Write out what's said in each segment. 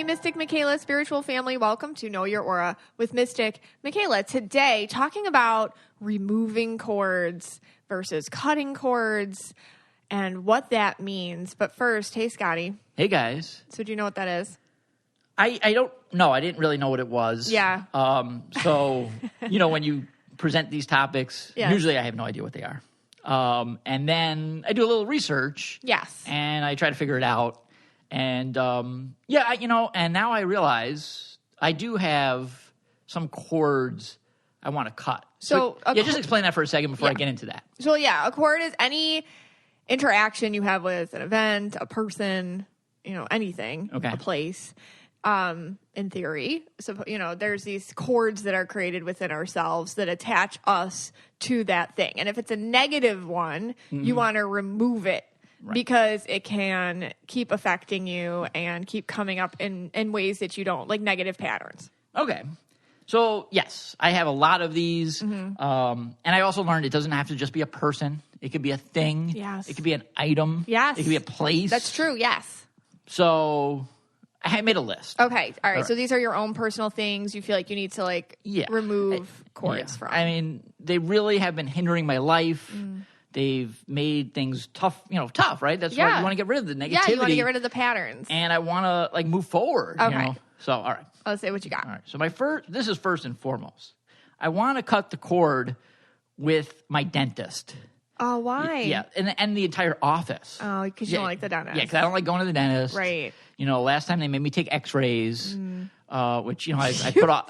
Mystic Michaela, spiritual family. Welcome to Know Your Aura with Mystic Michaela. Today, talking about removing cords versus cutting cords and what that means. But first, hey, Scotty. Hey, guys. So do you know what that is? I don't know. I didn't really know what it was. Yeah. So, when you present these topics, Yes. Usually I have no idea what they are. And then I do a little research. Yes. And I try to figure it out. And, and now I realize I do have some cords I want to cut. So just explain that for a second before I get into that. So, a cord is any interaction you have with an event, a person, anything, a place. In theory. So, there's these cords that are created within ourselves that attach us to that thing. And if it's a negative one, you want to remove it because it can keep affecting you and keep coming up in ways that you don't, like negative patterns. Okay. So, yes, I have a lot of these. And I also learned it doesn't have to just be a person. It could be a thing. Yes. It could be an item. Yes. It could be a place. That's true, yes. So I made a list. Okay. All right. So these are your own personal things you feel like you need to remove cords from. I mean, they really have been hindering my life. They've made things tough, right? That's why you want to get rid of the negativity. Yeah, you want to get rid of the patterns. And I want to move forward. Okay. So, all right. Let's say what you got. All right. So this is first and foremost. I want to cut the cord with my dentist. Oh, why? Yeah, and the entire office. Oh, because you don't like the dentist. Yeah, because I don't like going to the dentist. Right. Last time they made me take X-rays, which I put off.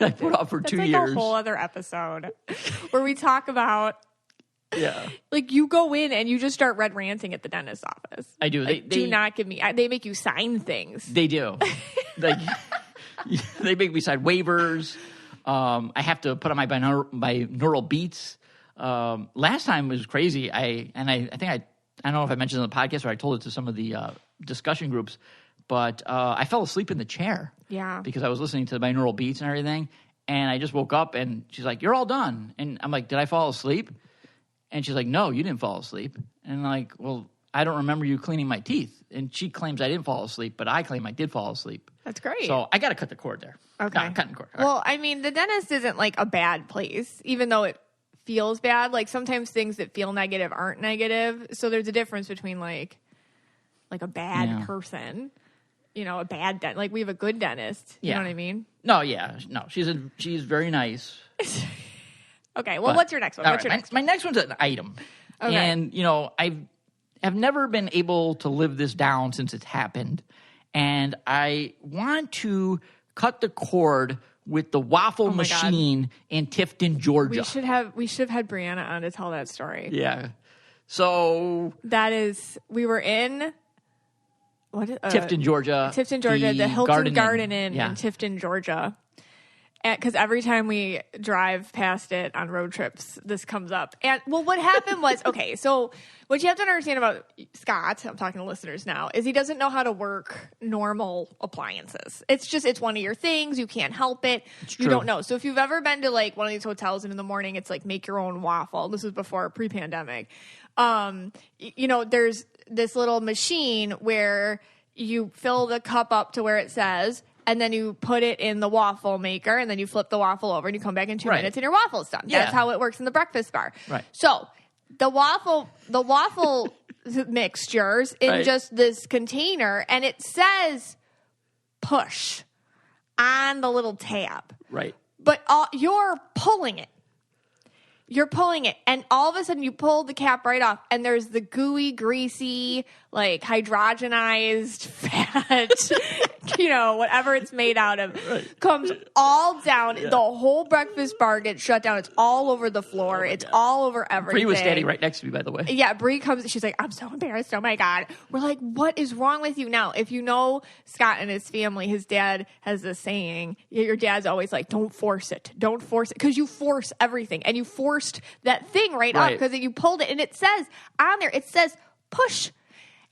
I put off for 2 years. That's like a whole other episode where we talk about. Yeah. Like you go in and you just start red ranting at the dentist's office. I do. They do not give me. They make you sign things. They do. They make me sign waivers. I have to put on my binaural beats. Last time was crazy. I don't know if I mentioned it in the podcast or I told it to some of the discussion groups, but I fell asleep in the chair. Yeah. Because I was listening to the binaural beats and everything, and I just woke up and she's like, "You're all done." And I'm like, "Did I fall asleep?" And she's like, "No, you didn't fall asleep." And I'm like, "Well, I don't remember you cleaning my teeth." And she claims I didn't fall asleep, but I claim I did fall asleep. That's great. So I got to cut the cord there. Okay. No, I'm cutting the cord. Well, I mean, the dentist isn't like a bad place, even though it feels bad. Like sometimes things that feel negative aren't negative. So there's a difference between like a bad person, a bad dentist. Like we have a good dentist. You know what I mean? No, yeah. No, she's very nice. Okay. Well, what's your next one? My next one's an item. Okay. And, I've never been able to live this down since it's happened. And I want to cut the cord with the waffle machine in Tifton, Georgia. We should have had Brianna on to tell that story. Yeah. So we were in Tifton, Georgia. Tifton, Georgia, the Hilton Garden Inn in Tifton, Georgia. Because every time we drive past it on road trips, this comes up. And what happened was, okay, so what you have to understand about Scott, I'm talking to listeners now, is he doesn't know how to work normal appliances. It's one of your things. You can't help it. You don't know. So if you've ever been to like one of these hotels and in the morning it's like make your own waffle. This was before pre-pandemic. There's this little machine where you fill the cup up to where it says, and then you put it in the waffle maker, and then you flip the waffle over, and you come back in 2 minutes, and your waffle's done. Yeah. That's how it works in the breakfast bar. Right. So the waffle mixtures in just this container, and it says push on the little tab. Right. But you're pulling it. You're pulling it, and all of a sudden you pull the cap right off, and there's the gooey, greasy, like hydrogenized fat, whatever it's made out of, comes all down. Yeah. The whole breakfast bar gets shut down. It's all over the floor. It's all over everything. Bree was standing right next to me, by the way. Yeah, Bree comes. She's like, "I'm so embarrassed. Oh my God." We're like, "What is wrong with you?" Now, if you know Scott and his family, his dad has this saying. Your dad's always like, "Don't force it. Don't force it," because you force everything, and you forced that thing right up because you pulled it, and it says on there, it says push.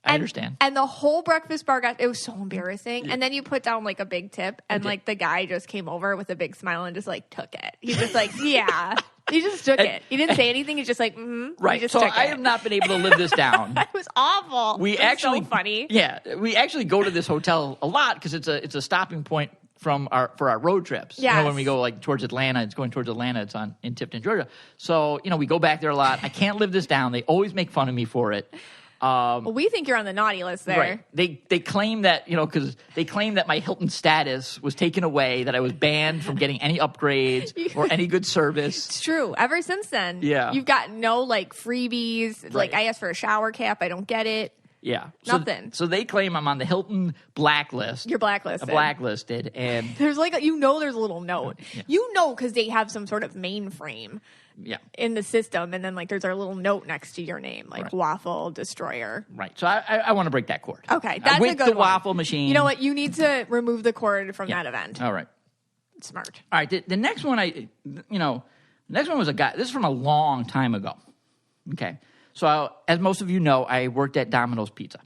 I understand. And the whole breakfast bar it was so embarrassing. Yeah. And then you put down like a big tip, and like the guy just came over with a big smile and just like took it. He's just like, yeah. You just took it. You didn't say anything. You're just like, right. Just so took I it. have not been able to live this down. It was awful. We actually so funny. Yeah, we actually go to this hotel a lot because it's a stopping point for our road trips. Yes. When we go like towards Atlanta, it's going towards Atlanta. It's in Tifton, Georgia. So we go back there a lot. I can't live this down. They always make fun of me for it. Well, we think you're on the naughty list there. Right. They claim that, because they claim that my Hilton status was taken away, that I was banned from getting any upgrades or any good service. It's true. Ever since then, you've got no freebies. Right. Like I asked for a shower cap. I don't get it. Yeah. Nothing. So they claim I'm on the Hilton blacklist. You're blacklisted. Blacklisted. And there's there's a little note. Yeah. Because they have some sort of mainframe. Yeah. In the system, and then there's our little note next to your name, right. Waffle Destroyer. Right. So I want to break that cord. Okay, that's with a good the one. waffle machine. You know what? You need to remove the cord from that event. All right. Smart. All right. The next one the next one was a guy. This is from a long time ago. Okay. So as most of you know, I worked at Domino's Pizza.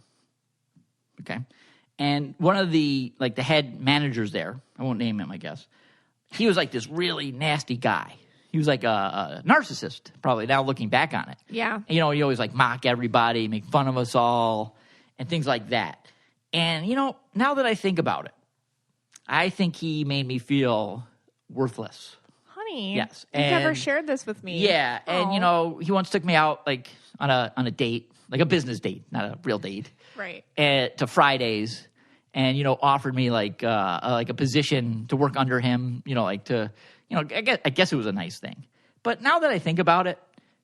Okay. And one of the the head managers there, I won't name him, I guess. He was this really nasty guy. He was like a narcissist, probably, now looking back on it. Yeah. And, he always mock everybody, make fun of us all, and things like that. And, now that I think about it, I think he made me feel worthless. Honey. Yes. You've never shared this with me. Yeah. And, he once took me out, on a date, a business date, not a real date. Right. To Fridays. And, offered me, a position to work under him, I guess it was a nice thing. But now that I think about it,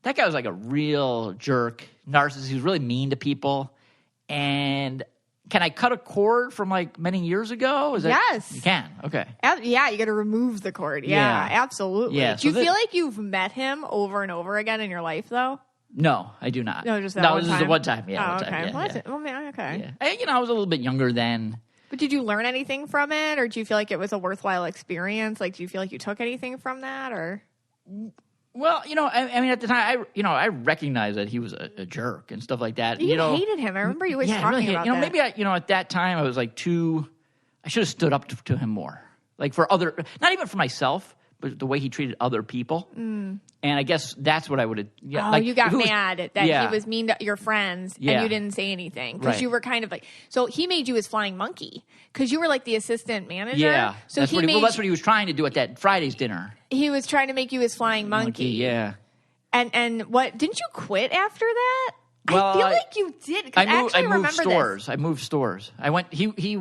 that guy was a real jerk, narcissist. He was really mean to people. And can I cut a cord from many years ago? Yes. You can. Okay. Yeah, you got to remove the cord. Yeah, absolutely. Yeah, do you feel like you've met him over and over again in your life, though? No, I do not. No, just that one time? This is the one time. Yeah. Oh, one okay. time. Yeah, Well, man, okay. Yeah. I was a little bit younger then. But did you learn anything from it, or do you feel like it was a worthwhile experience? Do you feel like you took anything from that, or? Well, I mean, at the time, I recognized that he was a jerk and stuff like that. You hated him. I remember you always talking about that. Maybe at that time I was I should have stood up to him more. For other, not even for myself, but the way he treated other people. Mm. And I guess that's what I would have. Yeah, you got mad that he was mean to your friends and you didn't say anything because you were kind of so he made you his flying monkey because you were the assistant manager. Yeah, so that's what he was trying to do at that Friday's dinner. He was trying to make you his flying monkey. Yeah. And what didn't you quit after that? Well, I feel like you did. I moved stores. This. I moved stores. I went. He.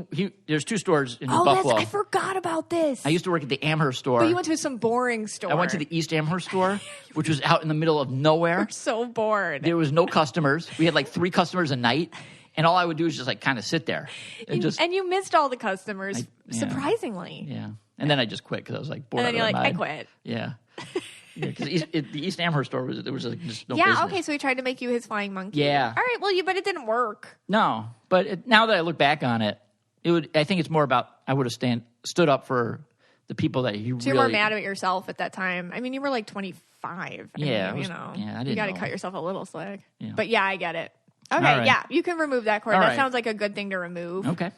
There's 2 stores in Buffalo. I forgot about this. I used to work at the Amherst store. But you went to some boring store. I went to the East Amherst store, which was out in the middle of nowhere. You're so bored. There was no customers. We had 3 customers a night, and all I would do is just kind of sit there and and you missed all the customers, surprisingly. Yeah, and then I just quit because I was bored. And then you're I quit. Yeah. Because the East Amherst store there was just no business. Yeah, okay, so he tried to make you his flying monkey. Yeah. All right, well, but it didn't work. No, but now that I look back on it, I think it's more about I would have stood up for the people that you So you're more mad at yourself at that time. I mean, you were 25. Yeah. I didn't you got to cut yourself a little slack. Yeah. But yeah, I get it. Okay, right. Yeah, you can remove that cord. All that right. sounds like a good thing to remove. Okay.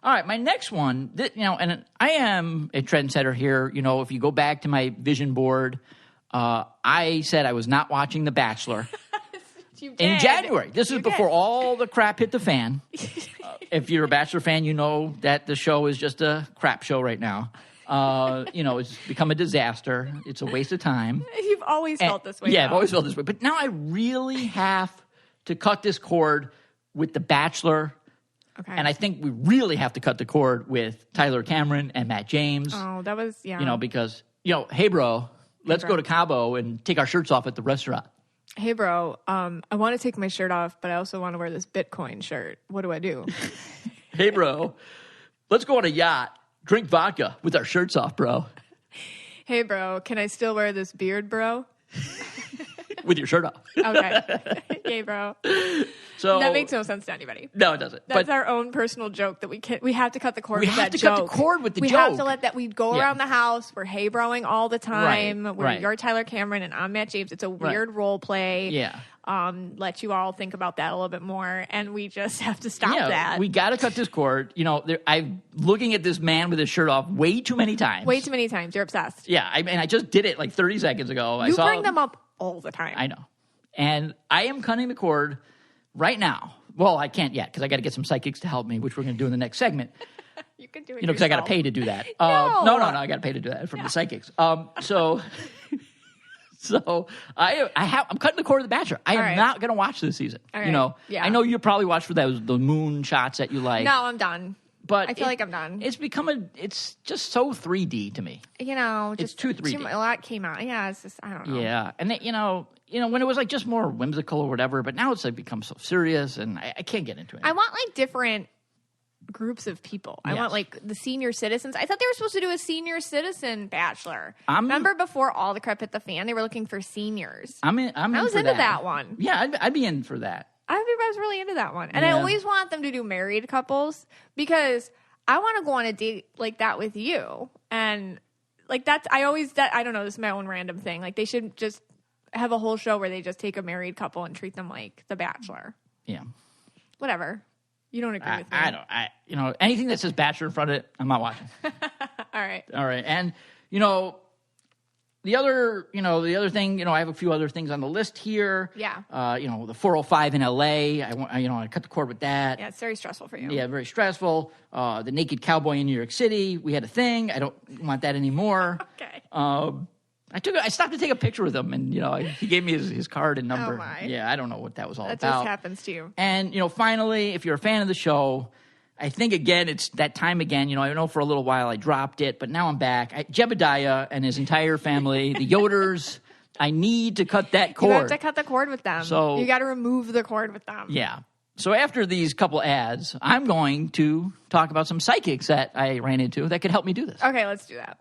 All right, my next one, and I am a trendsetter here. If you go back to my vision board, I said I was not watching The Bachelor in January. This is before all the crap hit the fan. If you're a Bachelor fan, you know that the show is just a crap show right now. It's become a disaster. It's a waste of time. You've always felt this way. Yeah, I've always felt this way. But now I really have to cut this cord with The Bachelor. Okay. And I think we really have to cut the cord with Tyler Cameron and Matt James. Oh, that was, yeah. Because, hey, bro, let's go to Cabo and take our shirts off at the restaurant. Hey, bro, I want to take my shirt off, but I also want to wear this Bitcoin shirt. What do I do? Hey, bro, let's go on a yacht, drink vodka with our shirts off, bro. Hey, bro, can I still wear this beard, bro? With your shirt off. Okay. Hey, bro. So that makes no sense to anybody. No, it doesn't. That's our own personal joke that we have to cut the cord with that joke. We have to cut the cord with the joke. We have to let that, we go around the house, we're hey-broing all the time. You're Tyler Cameron and I'm Matt James. It's a weird role play. Yeah. Let you all think about that a little bit more, and we just have to stop that. We got to cut this cord. I'm looking at this man with his shirt off way too many times. Way too many times. You're obsessed. Yeah, I just did it like 30 seconds ago. You bring them up all the time. I know. And I am cutting the cord right now. Well, I can't yet because I got to get some psychics to help me, which we're going to do in the next segment. You can do it because I got to pay to do that. No, I got to pay to do that from the psychics. So I'm cutting the cord of The Bachelor. I am not going to watch this season. Right. I know you probably watch for the moon shots that you like. No, I'm done. But I feel like I'm done. It's just so 3D to me. It's too 3D. A lot came out. Yeah, it's just, I don't know. Yeah, and when it was like just more whimsical or whatever, but now it's like become so serious, and I can't get into it. I want like different groups of people. I want like the senior citizens. I thought they were supposed to do a senior citizen Bachelor. Remember before all the crap hit the fan, they were looking for seniors. I was into that one. Yeah, I'd be in for that. I was really into that one. And I always want them to do married couples because I want to go on a date like that with you. And like I don't know, this is my own random thing. Like they should just have a whole show where they just take a married couple and treat them like The Bachelor. Yeah. Whatever. You don't agree with me. I don't. Anything that says Bachelor in front of it, I'm not watching. All right. And the other thing, I have a few other things on the list here. Yeah. The 405 in LA. I cut the cord with that. Yeah, it's very stressful for you. Yeah, very stressful. The naked cowboy in New York City. We had a thing. I don't want that anymore. Okay. I stopped to take a picture with him, and he gave me his card and number. Oh my. Yeah, I don't know what that was all about. That just happens to you. And finally, if you're a fan of the show, I think again it's that time again. I know for a little while I dropped it, but now I'm back. Jebediah and his entire family, the Yoders. I need to cut that cord. You have to cut the cord with them. So you got to remove the cord with them. Yeah. So after these couple ads, I'm going to talk about some psychics that I ran into that could help me do this. Okay, let's do that.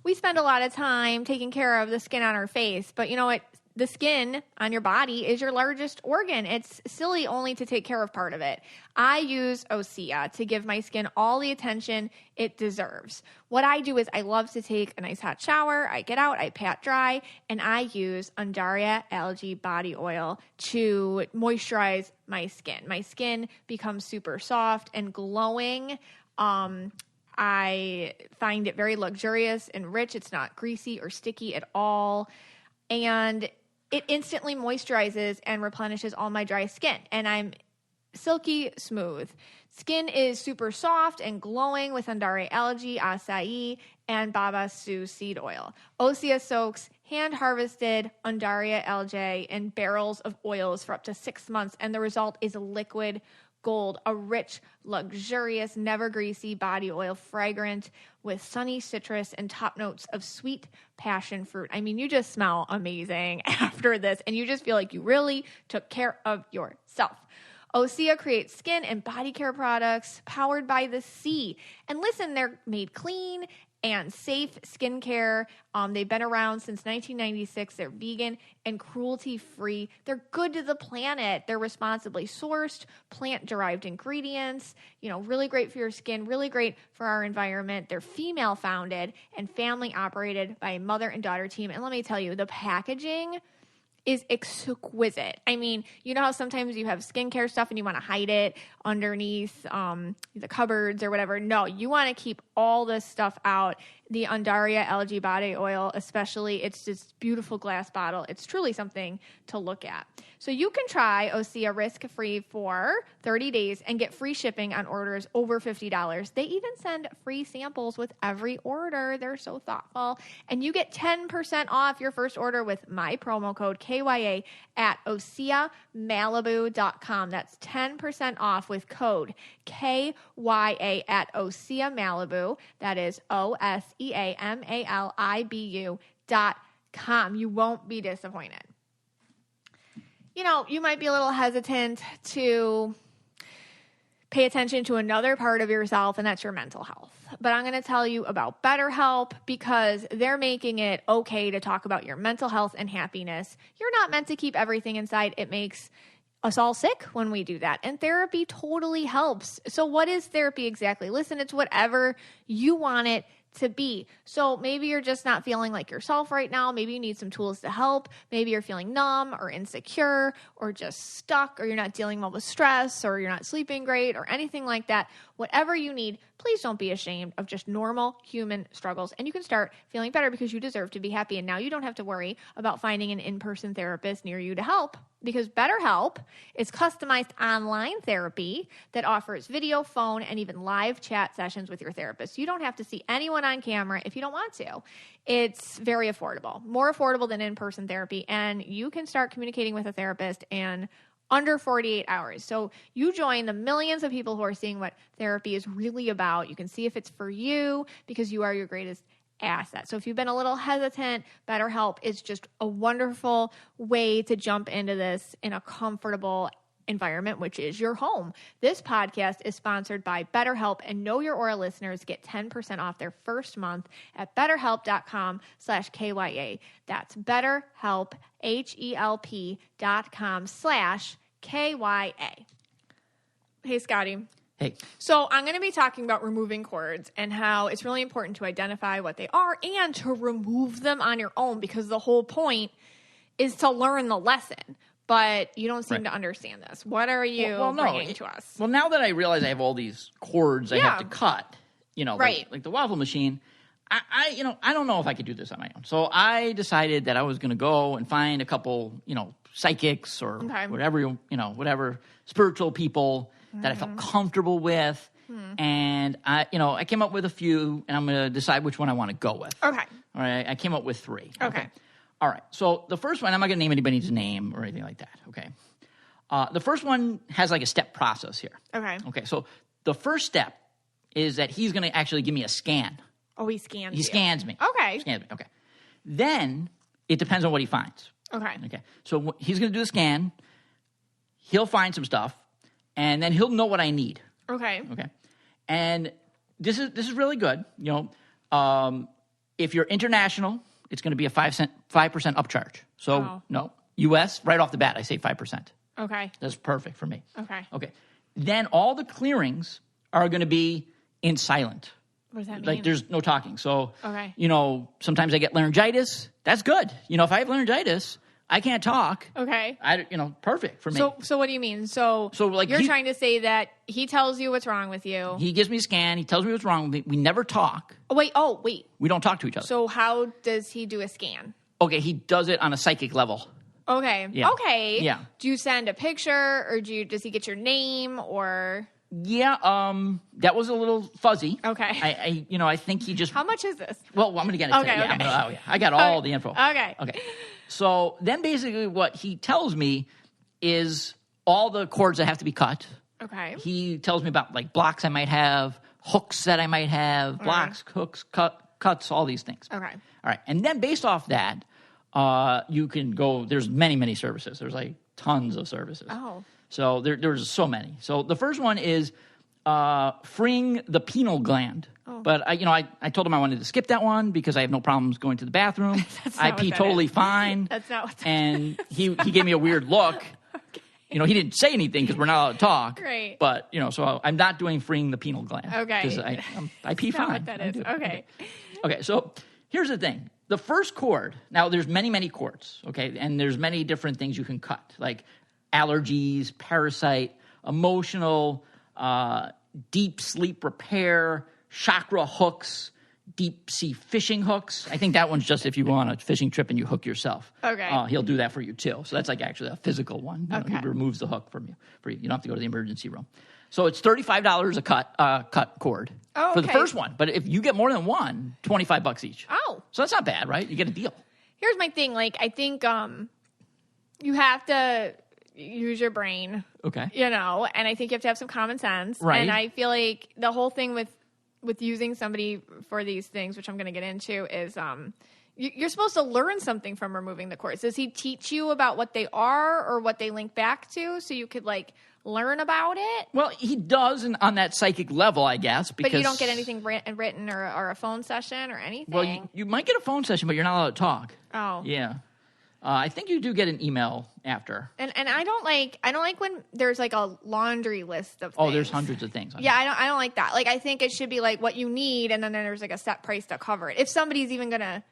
We spend a lot of time taking care of the skin on our face, but you know what? The skin on your body is your largest organ. It's silly only to take care of part of it. I use Osea to give my skin all the attention it deserves. What I do is I love to take a nice hot shower. I get out, I pat dry, and I use Undaria algae body oil to moisturize my skin. My skin becomes super soft and glowing. I find it very luxurious and rich. It's not greasy or sticky at all. And it instantly moisturizes and replenishes all my dry skin. And I'm silky smooth. Skin is super soft and glowing with Undaria algae, acai, and babasu seed oil. Osea soaks hand-harvested Undaria algae in barrels of oils for up to 6 months. And the result is liquid gold, a rich, luxurious, never greasy body oil, fragrant with sunny citrus and top notes of sweet passion fruit. I mean, you just smell amazing after this, and you just feel like you really took care of yourself. Osea creates skin and body care products powered by the sea. And listen, they're made clean and safe skincare. They've been around since 1996. They're vegan and cruelty-free. They're good to the planet. They're responsibly sourced, plant-derived ingredients, really great for your skin, really great for our environment. They're female-founded and family-operated by a mother and daughter team. And let me tell you, the packaging is exquisite. I mean, you know how sometimes you have skincare stuff and you want to hide it underneath the cupboards or whatever? No, you want to keep all this stuff out. The Undaria algae body oil, especially, it's this beautiful glass bottle. It's truly something to look at. So you can try Osea risk-free for 30 days and get free shipping on orders over $50. They even send free samples with every order. They're so thoughtful. And you get 10% off your first order with my promo code KYA at OseaMalibu.com. That's 10% off with code KYA at Osea Malibu. That is OSEAMALIBU.com. You won't be disappointed. You might be a little hesitant to pay attention to another part of yourself, and that's your mental health. But I'm going to tell you about BetterHelp because they're making it okay to talk about your mental health and happiness. You're not meant to keep everything inside. It makes us all sick when we do that. And therapy totally helps. So what is therapy exactly? Listen, it's whatever you want it to be. So maybe you're just not feeling like yourself right now. Maybe you need some tools to help. Maybe you're feeling numb or insecure or just stuck, or you're not dealing well with stress, or you're not sleeping great, or anything like that. Whatever you need, please don't be ashamed of just normal human struggles. And you can start feeling better because you deserve to be happy. And now you don't have to worry about finding an in-person therapist near you to help, because BetterHelp is customized online therapy that offers video, phone, and even live chat sessions with your therapist. You don't have to see anyone on camera if you don't want to. It's very affordable, more affordable than in-person therapy, and you can start communicating with a therapist in under 48 hours. So you join the millions of people who are seeing what therapy is really about. You can see if it's for you, because you are your greatest asset. So if you've been a little hesitant, BetterHelp is just a wonderful way to jump into this in a comfortable environment, which is your home. This podcast is sponsored by BetterHelp, and Know Your Aura listeners get 10% off their first month at BetterHelp.com/KYA. That's BetterHelp, HELP.com/KYA. Hey, Scotty. Hey. So I'm going to be talking about removing cords and how it's really important to identify what they are and to remove them on your own, because the whole point is to learn the lesson. But you don't seem to understand this. What are you bringing to us? Well, now that I realize I have all these cords I have to cut, like the waffle machine, I don't know if I could do this on my own. So I decided that I was going to go and find a couple, psychics or whatever spiritual people that I felt comfortable with. And I came up with a few, and I'm going to decide which one I want to go with. Okay. All right. I came up with 3. Okay. All right. So the first one, I'm not going to name anybody's name or anything like that. Okay. The first one has like a step process here. Okay. Okay. So the first step is that he's going to actually give me a scan. Oh, he scans you. He scans me. Okay. He scans me. Okay. Then it depends on what he finds. Okay. Okay. So he's going to do the scan. He'll find some stuff, and then he'll know what I need. Okay. Okay. And this is really good. If you're international, it's going to be a 5% upcharge. So no, U.S. right off the bat, I say 5%. Okay. That's perfect for me. Okay. Okay. Then all the clearings are going to be in silent. What does that mean? Like there's no talking. So, okay. Sometimes I get laryngitis. That's good. If I have laryngitis, I can't talk. Okay. Perfect for me. So what do you mean? So like you're trying to say that he tells you what's wrong with you. He gives me a scan. He tells me what's wrong with me. We never talk. Oh, wait. We don't talk to each other. So how does he do a scan? Okay, he does it on a psychic level. Okay. Yeah. Okay. Yeah. Do you send a picture, or does he get your name, or? Yeah, that was a little fuzzy. Okay. I think he just. How much is this? Well, I'm going to get it. Okay. Okay. I got all the info. Okay. Okay. So then basically what he tells me is all the cords that have to be cut. Okay. He tells me about like blocks I might have, hooks that I might have, blocks, hooks, cuts, all these things. Okay. All right. And then based off that, you can go, there's many, many services. There's like tons of services. Oh. So there's so many. So the first one is freeing the pineal gland. Oh. But I told him I wanted to skip that one because I have no problems going to the bathroom. I pee totally fine. That's not what that and he gave me a weird look. Okay. He didn't say anything because we're not allowed to talk. Right. But so I'm not doing freeing the pineal gland. Okay. Because I pee fine. What that is. Okay. Okay. So here's the thing. The first cord. Now there's many, many cords. Okay, and there's many different things you can cut, like allergies, parasite, emotional, deep sleep repair, chakra hooks, deep sea fishing hooks. I think that one's just if you go on a fishing trip and you hook yourself. Okay. He'll do that for you too. So that's like actually a physical one. Okay. He removes the hook from you. You don't have to go to the emergency room. So it's $35 a cut cord for the first one. But if you get more than one, $25 each. Oh. So that's not bad, right? You get a deal. Here's my thing. Like, I think you have to use your brain. Okay. And I think you have to have some common sense. Right. And I feel like the whole thing with using somebody for these things, which I'm going to get into, is you're supposed to learn something from removing the cords. Does he teach you about what they are or what they link back to so you could learn about it? Well, he does on that psychic level, I guess. Because, but you don't get anything written or a phone session or anything? Well, you might get a phone session, but you're not allowed to talk. Oh. Yeah. I think you do get an email after. And I don't like when there's like a laundry list of things. Oh, there's hundreds of things. Yeah, I don't like that. Like, I think it should be like what you need, and then there's like a set price to cover it. If somebody's even gonna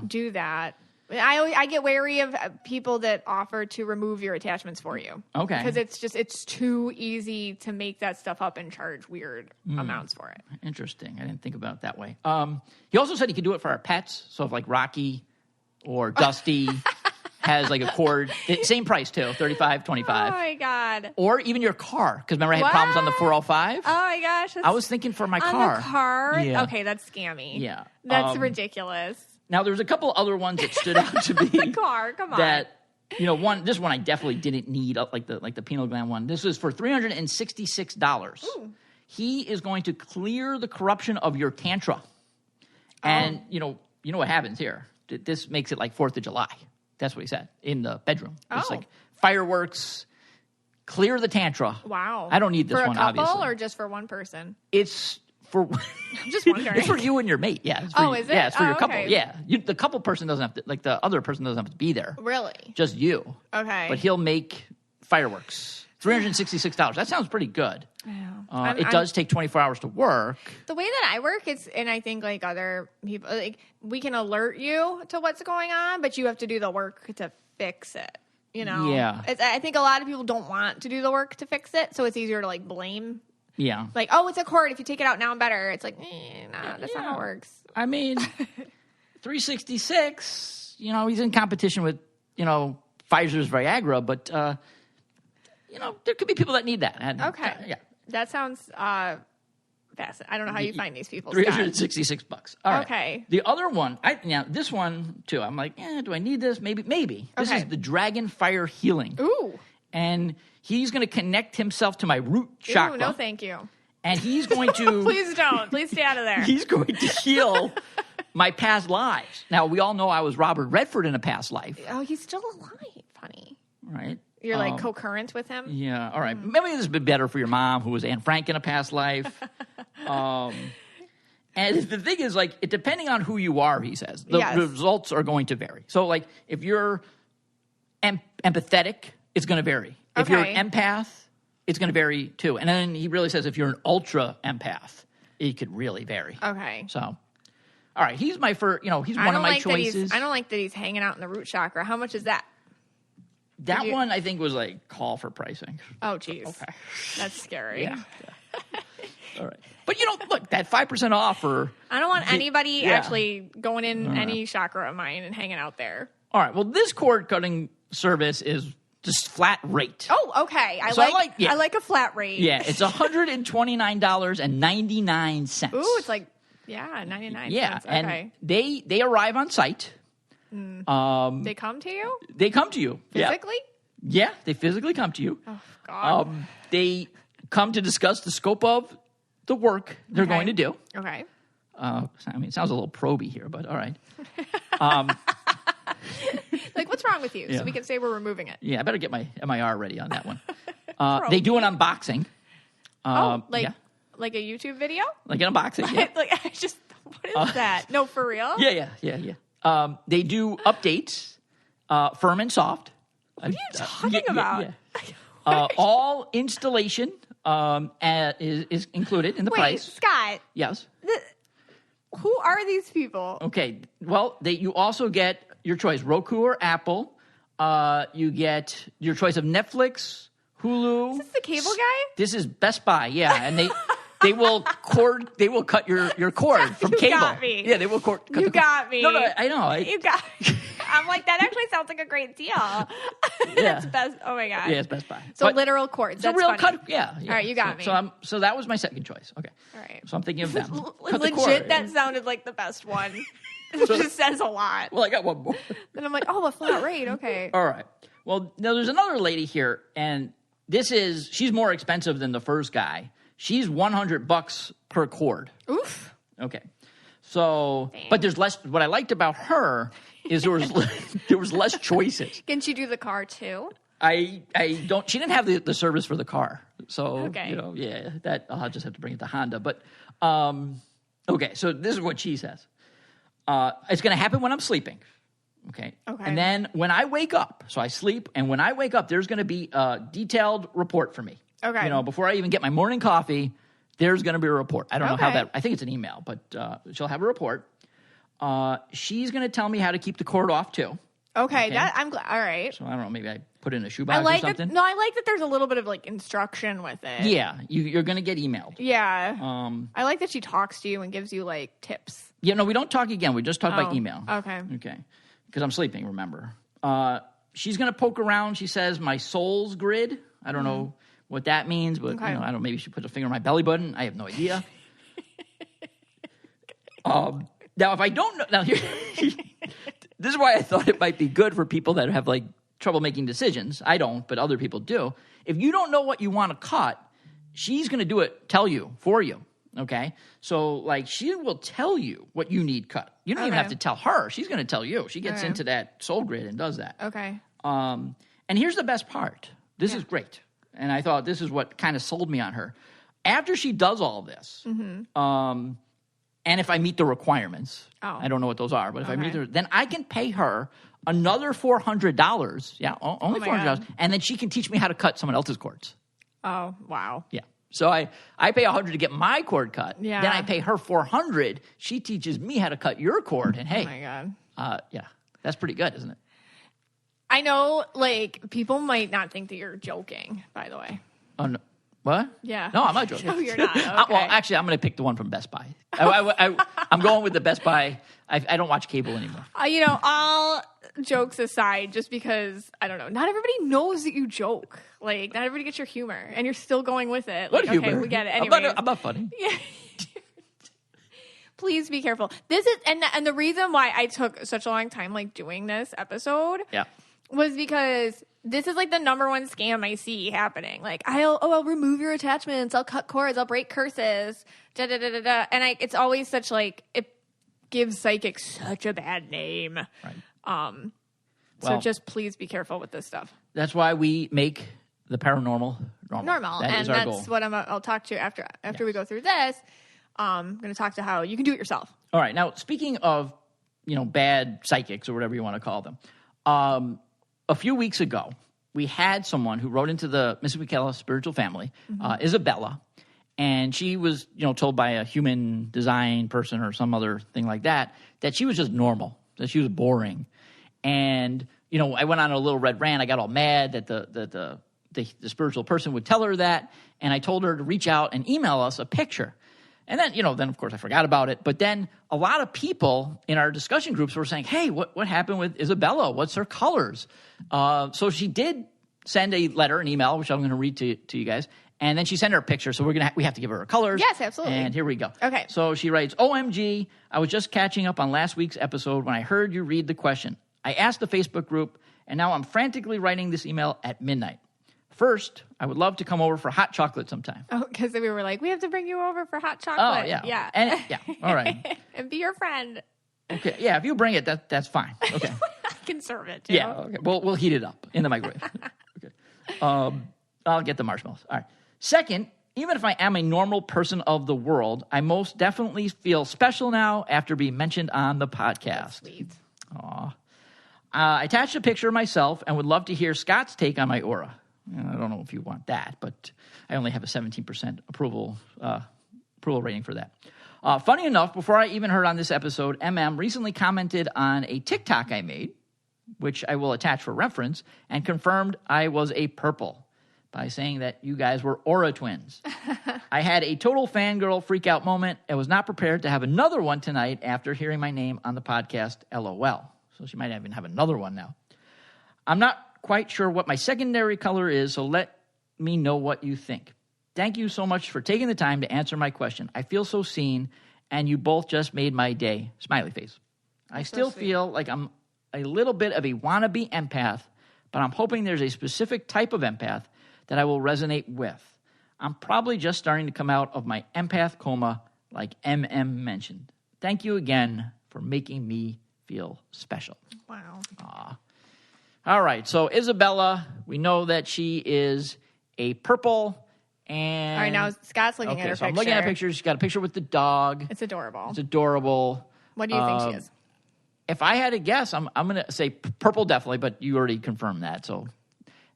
do that. I get wary of people that offer to remove your attachments for you. Okay. Because it's too easy to make that stuff up and charge weird amounts for it. Interesting. I didn't think about it that way. He also said he could do it for our pets. So if like Rocky or Dusty has like a cord, same price too, $35, $25. Oh my God. Or even your car. Because remember I had problems on the 405? Oh my gosh. I was thinking for my car. On the car? Yeah. Okay, that's scammy. Yeah. That's ridiculous. Now, there's a couple other ones that stood out to me. The car, come on. That, this one I definitely didn't need, like the pineal gland one. This was for $366. Ooh. He is going to clear the corruption of your tantra. And, you know what happens here. This makes it like 4th of July. That's what he said in the bedroom. It's like fireworks, clear the tantra. Wow. I don't need this one, obviously. For a couple or just for one person? It's for... I'm just wondering. It's for you and your mate. Yeah. Is it? Yeah, it's for your couple. Okay. Yeah. The couple person doesn't have to, like the other person doesn't have to be there. Really? Just you. Okay. But he'll make fireworks. $366. That sounds pretty good. Yeah. It does take 24 hours to work. The way that I work, and I think like other people, like we can alert you to what's going on, but you have to do the work to fix it. Yeah. I think a lot of people don't want to do the work to fix it, so it's easier to like blame. Yeah. Like, oh, it's a cord. If you take it out now, I'm better. It's like, nah, that's not how it works. I mean, 366. He's in competition with Pfizer's Viagra, but there could be people that need that. And, okay. Yeah. That sounds fascinating. I don't know how you find these people. $366. All right. Okay. The other one, this one too. I'm like, do I need this? Maybe. This is the Dragon Fire Healing. Ooh. And he's going to connect himself to my root chakra. Ooh, no, thank you. And he's going to... Please don't. Please stay out of there. He's going to heal my past lives. Now, we all know I was Robert Redford in a past life. Oh, he's still alive. Funny. Right. You're like co-current with him? Yeah. All right. Maybe this would be better for your mom, who was Anne Frank in a past life. And the thing is, like, depending on who you are, he says, the results are going to vary. So, like, if you're empathetic, it's going to vary. If you're an empath, it's going to vary too. And then he really says if you're an ultra empath, it could really vary. Okay. So, all right. He's my first, he's one of my choices. I don't like that he's hanging out in the root chakra. How much is that? That one, I think, was like call for pricing. Oh, geez. Okay. That's scary. Yeah. All right. But, look, that 5% offer. I don't want anybody actually going in any chakra of mine and hanging out there. All right. Well, this cord cutting service is just flat rate. Oh, okay. I like a flat rate. Yeah, it's $129.99. Ooh, it's like 99 cents. Okay. And they arrive on site. They come to you? They come to you. Physically? Yeah, they physically come to you. Oh, God. They come to discuss the scope of the work they're going to do. Okay. I mean, it sounds a little proby here, but all right. Like, what's wrong with you? Yeah. So we can say we're removing it. Yeah, I better get my MIR ready on that one. They do an unboxing. Like a YouTube video? Like an unboxing, yeah. What is that? No, for real? Yeah. They do updates, firm and soft. What are you talking about? Yeah. All installation is included in the price. Scott. Yes. Who are these people? Okay. Well, you also get your choice, Roku or Apple. You get your choice of Netflix, Hulu. Is this the cable guy? This is Best Buy, yeah. And they will cut your cord from cable. You got me. Yeah, they will cut you got me. No, I know. You got me. I'm like, that actually sounds like a great deal. That's best. Oh my God. Yeah, it's Best Buy. So literal cords. That's a real funny. cut. Yeah. All right, you got me. So that was my second choice. Okay. All right. So I'm thinking of them. Legit, that sounded like the best one. It just says a lot. Well, I got one more. Then I'm like, a flat rate. Okay. All right. Well, now there's another lady here, and she's more expensive than the first guy. She's $100 per cord. Oof. Okay. So, but there's less. What I liked about her is there was less choices. Can she do the car too? I don't. She didn't have the service for the car, so okay. That I'll just have to bring it to Honda. But okay, so this is what she says. It's going to happen when I'm sleeping. Okay. And then when I wake up, so I sleep, and when I wake up, there's going to be a detailed report for me. Okay. You know, before I even get my morning coffee, there's going to be a report. I don't know how that, I think it's an email, but she'll have a report. She's going to tell me how to keep the cord off too. Okay. That I'm glad. All right. So I don't know, maybe I put it in a shoebox or something. I like that there's a little bit of like instruction with it. Yeah. You're going to get emailed. Yeah. I like that she talks to you and gives you like tips. Yeah, no, we don't talk again. We just talk by email. Okay. Because I'm sleeping, remember. She's going to poke around, she says, my soul's grid. I don't know what that means, but I don't know, maybe she put a finger on my belly button. I have no idea. Now, if I don't know, now here, this is why I thought it might be good for people that have like trouble making decisions. I don't, but other people do. If you don't know what you want to cut, she's going to tell you for you. Okay. So like she will tell you what you need cut. You don't even have to tell her. She's going to tell you. She gets into that soul grid and does that. Okay. And here's the best part. This is great. And I thought this is what kind of sold me on her. After she does all this, and if I meet the requirements, I don't know what those are, but if I meet her, then I can pay her another $400. Yeah, only $400. And then she can teach me how to cut someone else's cords. Oh, wow. Yeah. So I pay $100 to get my cord cut. Yeah. Then I pay her $400. She teaches me how to cut your cord. And hey, oh my God. Yeah, that's pretty good, isn't it? I know, like, people might not think that you're joking, by the way. Oh, no. What? Yeah. No, I'm not joking. No, you're not. Okay. Well, actually, I'm going to pick the one from Best Buy. I'm going with the Best Buy. I don't watch cable anymore. All jokes aside, just because, I don't know, not everybody knows that you joke. Like, not everybody gets your humor, and you're still going with it. What like, humor? Okay, we get it. Anyways. I'm not funny. Yeah. Please be careful. This is, and the reason why I took such a long time, like, doing this episode was because this is like the number one scam I see happening. Like, I'll remove your attachments, I'll cut cords, I'll break curses, da da da da da. And it's always such like, it gives psychics such a bad name. Right. So just please be careful with this stuff. That's why we make the paranormal normal. That is our goal. What I'll talk to you after we go through this. I'm going to talk to how you can do it yourself. All right. Now, speaking of, bad psychics or whatever you want to call them, a few weeks ago, we had someone who wrote into the Miss Michaela spiritual family, Isabella, and she was, told by a human design person or some other thing like that she was just normal, that she was boring. And, I went on a little red rant. I got all mad that the spiritual person would tell her that, and I told her to reach out and email us a picture. And then, then of course I forgot about it. But then a lot of people in our discussion groups were saying, hey, what happened with Isabella? What's her colors? So she did send a letter, an email, which I'm going to read to you guys. And then she sent her a picture. So we have to give her her colors. Yes, absolutely. And here we go. Okay. So she writes, OMG, I was just catching up on last week's episode when I heard you read the question. I asked the Facebook group, and now I'm frantically writing this email at midnight. First, I would love to come over for hot chocolate sometime. Oh, because we were like, we have to bring you over for hot chocolate. Oh, yeah. Yeah. And, all right. And be your friend. Okay, yeah, if you bring it, that's fine. Okay. I can serve it, too. Yeah, okay. We'll heat it up in the microwave. Okay. I'll get the marshmallows. All right. Second, even if I am a normal person of the world, I most definitely feel special now after being mentioned on the podcast. That's sweet. Aw. I attached a picture of myself and would love to hear Scott's take on my aura. I don't know if you want that, but I only have a 17% approval rating for that. Funny enough, before I even heard on this episode, MM recently commented on a TikTok I made, which I will attach for reference, and confirmed I was a purple by saying that you guys were aura twins. I had a total fangirl freak out moment and was not prepared to have another one tonight after hearing my name on the podcast, LOL. So she might even have another one now. I'm not quite sure what my secondary color is, so let me know what you think. Thank you so much for taking the time to answer my question. I feel so seen, and you both just made my day. Smiley face. I still feel like I'm a little bit of a wannabe empath, but I'm hoping there's a specific type of empath that I will resonate with. I'm probably just starting to come out of my empath coma like MM mentioned. Thank you again for making me feel special. Wow. Aww. All right, so Isabella, we know that she is a purple, and... All right, now Scott's looking at her so picture. I'm looking at a picture. She's got a picture with the dog. It's adorable. It's adorable. What do you think she is? if I had to guess, I'm going to say purple definitely, but you already confirmed that. So,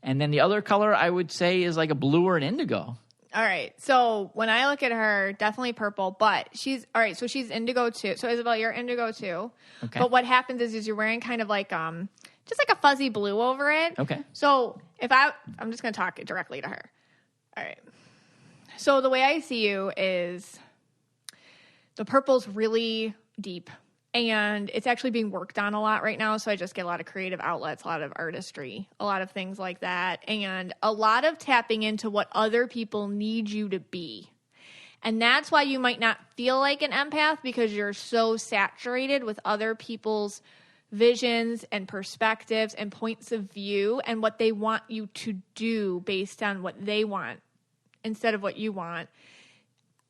and then the other color I would say is like a blue or an indigo. All right. So when I look at her, definitely purple, but she's all right. So she's indigo too. So Isabel, you're indigo too. Okay. But what happens is you're wearing kind of like just like a fuzzy blue over it. Okay. So I'm just going to talk directly to her. All right. So the way I see you is the purple's really deep. And it's actually being worked on a lot right now. So I just get a lot of creative outlets, a lot of artistry, a lot of things like that. And a lot of tapping into what other people need you to be. And that's why you might not feel like an empath, because you're so saturated with other people's visions and perspectives and points of view and what they want you to do based on what they want instead of what you want.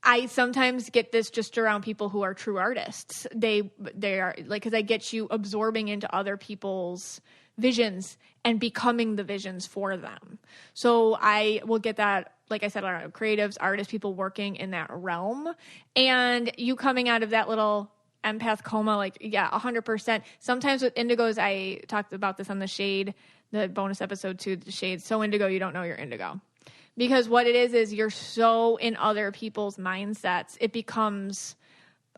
I sometimes get this just around people who are true artists. They are like, because I get you absorbing into other people's visions and becoming the visions for them. So I will get that, like I said, I don't know, creatives, artists, people working in that realm, and you coming out of that little empath coma, like, yeah, 100%. Sometimes with indigos, I talked about this on the Shade, the bonus episode 2, the Shade. So indigo, you don't know you're indigo. Because what it is you're so in other people's mindsets, it becomes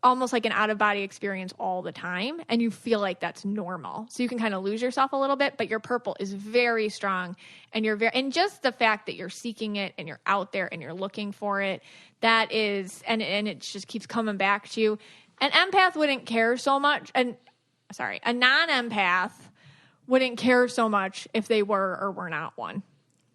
almost like an out-of-body experience all the time, and you feel like that's normal. So you can kind of lose yourself a little bit, but your purple is very strong, and and just the fact that you're seeking it, and you're out there, and you're looking for it, that is, and it just keeps coming back to you. An empath wouldn't care so much, a non-empath wouldn't care so much if they were or were not one.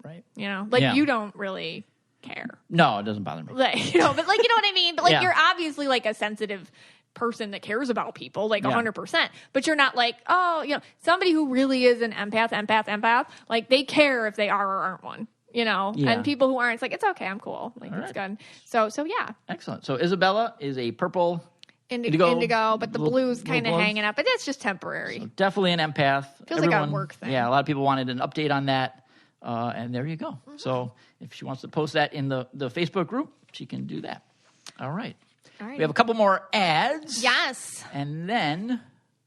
Right. You know, like you don't really care. No, it doesn't bother me. Like, you know, but like, you know what I mean? But like, you're obviously like a sensitive person that cares about people, like 100%. But you're not like, oh, you know, somebody who really is an empath, like they care if they are or aren't one, you know? Yeah. And people who aren't, it's like, it's okay, I'm cool. Like, it's good. So yeah. Excellent. So Isabella is a purple indigo, but the blue's kind of hanging up, but that's just temporary. So definitely an empath. Feels like a work thing. Yeah, a lot of people wanted an update on that. And there you go. Mm-hmm. So if she wants to post that in the Facebook group, she can do that. All right. We have a couple more ads. Yes. And then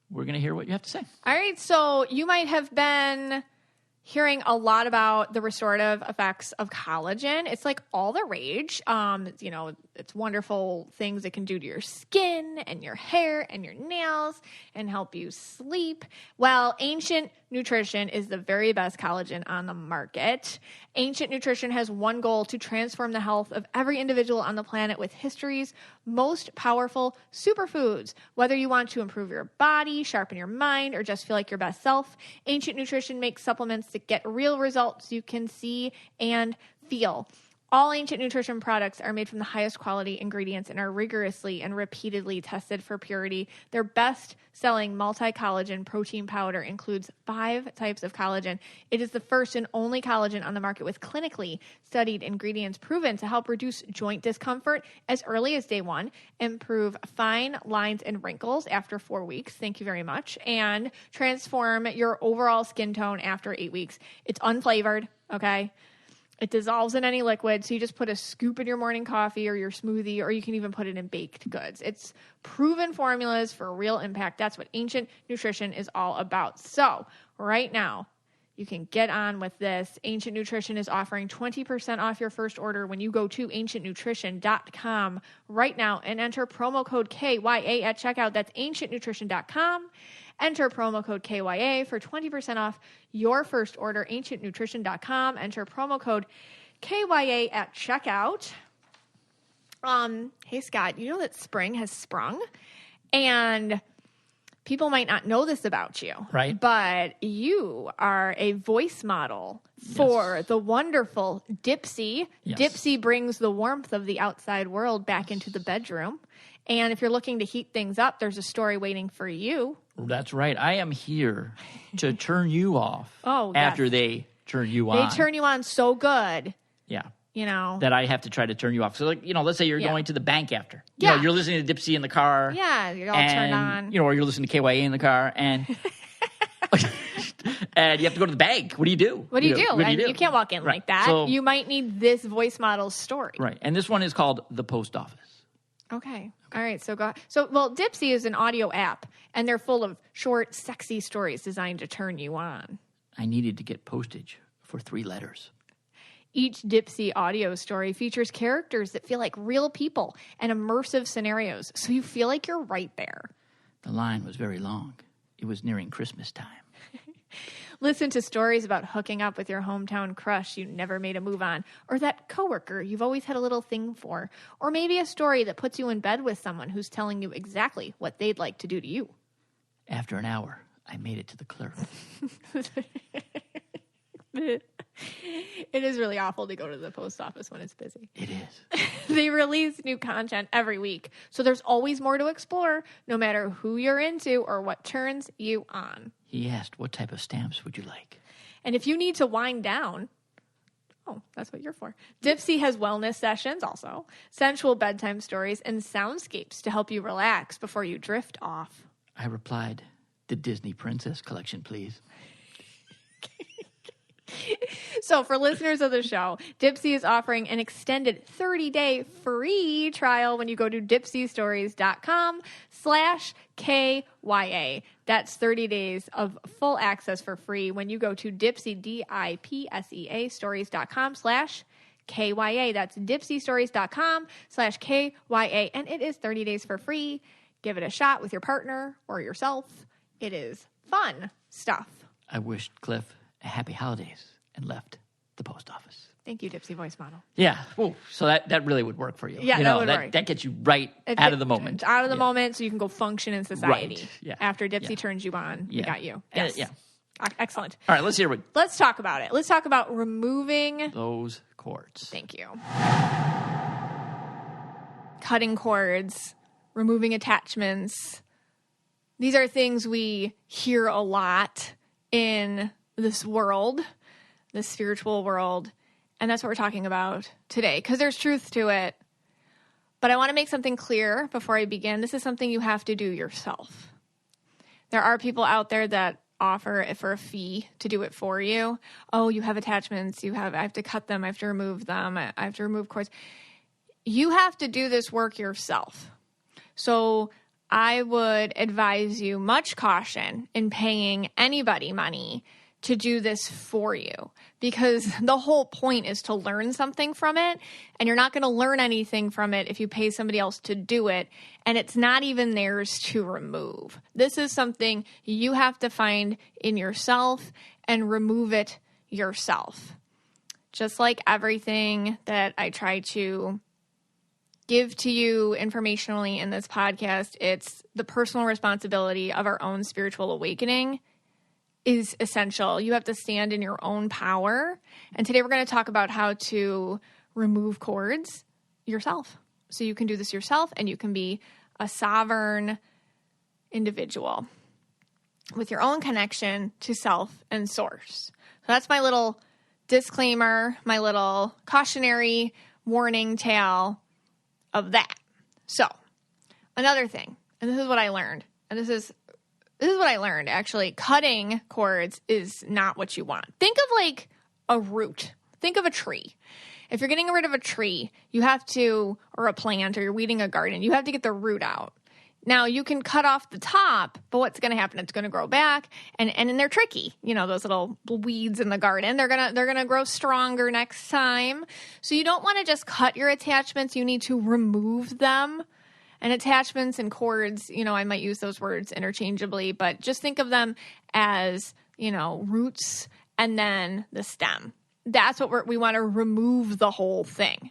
we're going to hear what you have to say. All right. So you might have been hearing a lot about the restorative effects of collagen. It's like all the rage. You know, it's wonderful things it can do to your skin and your hair and your nails and help you sleep. Well, Ancient Nutrition is the very best collagen on the market. Ancient Nutrition has one goal: to transform the health of every individual on the planet with history's most powerful superfoods. Whether you want to improve your body, sharpen your mind, or just feel like your best self, Ancient Nutrition makes supplements that get real results you can see and feel. All Ancient Nutrition products are made from the highest quality ingredients and are rigorously and repeatedly tested for purity. Their best-selling multi-collagen protein powder includes 5 types of collagen. It is the first and only collagen on the market with clinically studied ingredients proven to help reduce joint discomfort as early as day 1, improve fine lines and wrinkles after 4 weeks, thank you very much, and transform your overall skin tone after 8 weeks. It's unflavored, okay? It dissolves in any liquid, so you just put a scoop in your morning coffee or your smoothie, or you can even put it in baked goods. It's proven formulas for real impact. That's what Ancient Nutrition is all about. So right now, you can get on with this. Ancient Nutrition is offering 20% off your first order when you go to ancientnutrition.com right now and enter promo code KYA at checkout. That's ancientnutrition.com. Enter promo code KYA for 20% off your first order. Ancientnutrition.com. Enter promo code KYA at checkout. Hey, Scott, you know that spring has sprung? And people might not know this about you. Right. But you are a voice model for the wonderful Dipsy. Yes. Dipsy brings the warmth of the outside world back into the bedroom. And if you're looking to heat things up, there's a story waiting for you. That's right. I am here to turn you off after they turn you on. They turn you on so good. Yeah. You know. That I have to try to turn you off. So, like, you know, let's say you're going to the bank after. You know, you're listening to Dipsy in the car. Yeah, you're all turned on. You know, or you're listening to KYA in the car, and and you have to go to the bank. What do you do? What do you do? You can't walk in like that. So, you might need this voice model's story. Right. And this one is called The Post Office. Okay. All right. So Dipsea is an audio app, and they're full of short, sexy stories designed to turn you on. I needed to get postage for 3 letters. Each Dipsea audio story features characters that feel like real people and immersive scenarios, so you feel like you're right there. The line was very long. It was nearing Christmas time. Listen to stories about hooking up with your hometown crush you never made a move on, or that coworker you've always had a little thing for, or maybe a story that puts you in bed with someone who's telling you exactly what they'd like to do to you. After an hour, I made it to the clerk. It is really awful to go to the post office when it's busy. It is. They release new content every week, so there's always more to explore, no matter who you're into or what turns you on. He asked, what type of stamps would you like? And if you need to wind down, that's what you're for. Dipsea has wellness sessions also, sensual bedtime stories, and soundscapes to help you relax before you drift off. I replied, the Disney Princess collection, please. So for listeners of the show, Dipsea is offering an extended 30-day free trial when you go to dipseastories.com/KYA. That's 30 days of full access for free when you go to Dipsea, DIPSEA, stories.com/KYA. That's dipseastories.com/KYA. And it is 30 days for free. Give it a shot with your partner or yourself. It is fun stuff. I wished Cliff a happy holidays and left the post office. Thank you, Dipsea voice model. Yeah. Ooh, so that really would work for you. Yeah, that would work. That gets you right out of the moment. Out of the moment so you can go function in society. Right. Yeah. After Dipsea turns you on, we got you. Yes. Yeah. Excellent. All right, let's hear it. Let's talk about it. Let's talk about removing those cords. Thank you. Cutting cords, removing attachments. These are things we hear a lot in this world, the spiritual world, and that's what we're talking about today, because there's truth to it. But I want to make something clear before I begin. This is something you have to do yourself. There are people out there that offer it for a fee to do it for you. Oh, you have attachments. I have to cut them. I have to remove them. I have to remove cords. You have to do this work yourself. So I would advise you much caution in paying anybody money to do this for you, because the whole point is to learn something from it, and you're not going to learn anything from it if you pay somebody else to do it, and it's not even theirs to remove. This is something you have to find in yourself and remove it yourself. Just like everything that I try to give to you informationally in this podcast, it's the personal responsibility of our own spiritual awakening is essential. You have to stand in your own power. And today we're going to talk about how to remove cords yourself. So you can do this yourself, and you can be a sovereign individual with your own connection to self and source. So that's my little disclaimer, my little cautionary warning tale of that. So another thing, and this is what I learned, and this is what I learned, actually. Cutting cords is not what you want. Think of like a root. Think of a tree. If you're getting rid of a tree, you have to, or a plant, or you're weeding a garden, you have to get the root out. Now, you can cut off the top, but what's going to happen? It's going to grow back, and they're tricky. You know, those little weeds in the garden. They're gonna grow stronger next time. So you don't want to just cut your attachments. You need to remove them. And attachments and cords, I might use those words interchangeably, but just think of them as, roots and then the stem. That's what we want to remove the whole thing.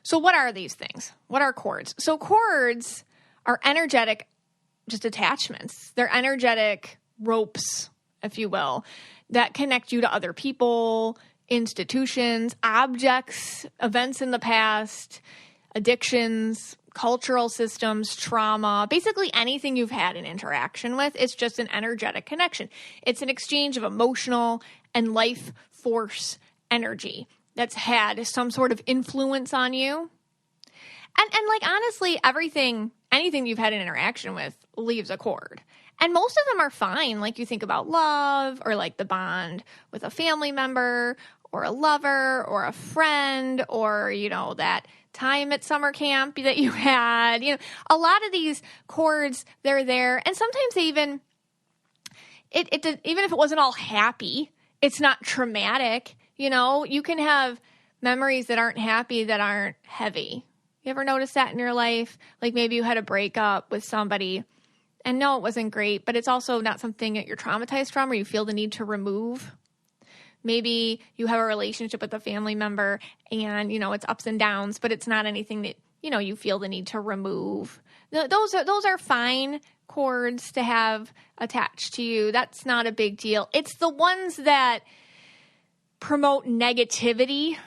So what are these things? What are cords? So cords are energetic, just attachments. They're energetic ropes, if you will, that connect you to other people, institutions, objects, events in the past, addictions, cultural systems, trauma, basically anything you've had an interaction with. It's just an energetic connection. It's an exchange of emotional and life force energy that's had some sort of influence on you. And like, honestly, anything you've had an interaction with leaves a cord. And most of them are fine. Like, you think about love, or like the bond with a family member, or a lover or a friend or, that time at summer camp that you had. A lot of these chords, they're there. And sometimes they even, even if it wasn't all happy, it's not traumatic. You can have memories that aren't happy, that aren't heavy. You ever notice that in your life? Like maybe you had a breakup with somebody and no, it wasn't great, but it's also not something that you're traumatized from or you feel the need to remove. Maybe you have a relationship with a family member and, it's ups and downs, but it's not anything that, you feel the need to remove. Those are fine chords to have attached to you. That's not a big deal. It's the ones that promote negativity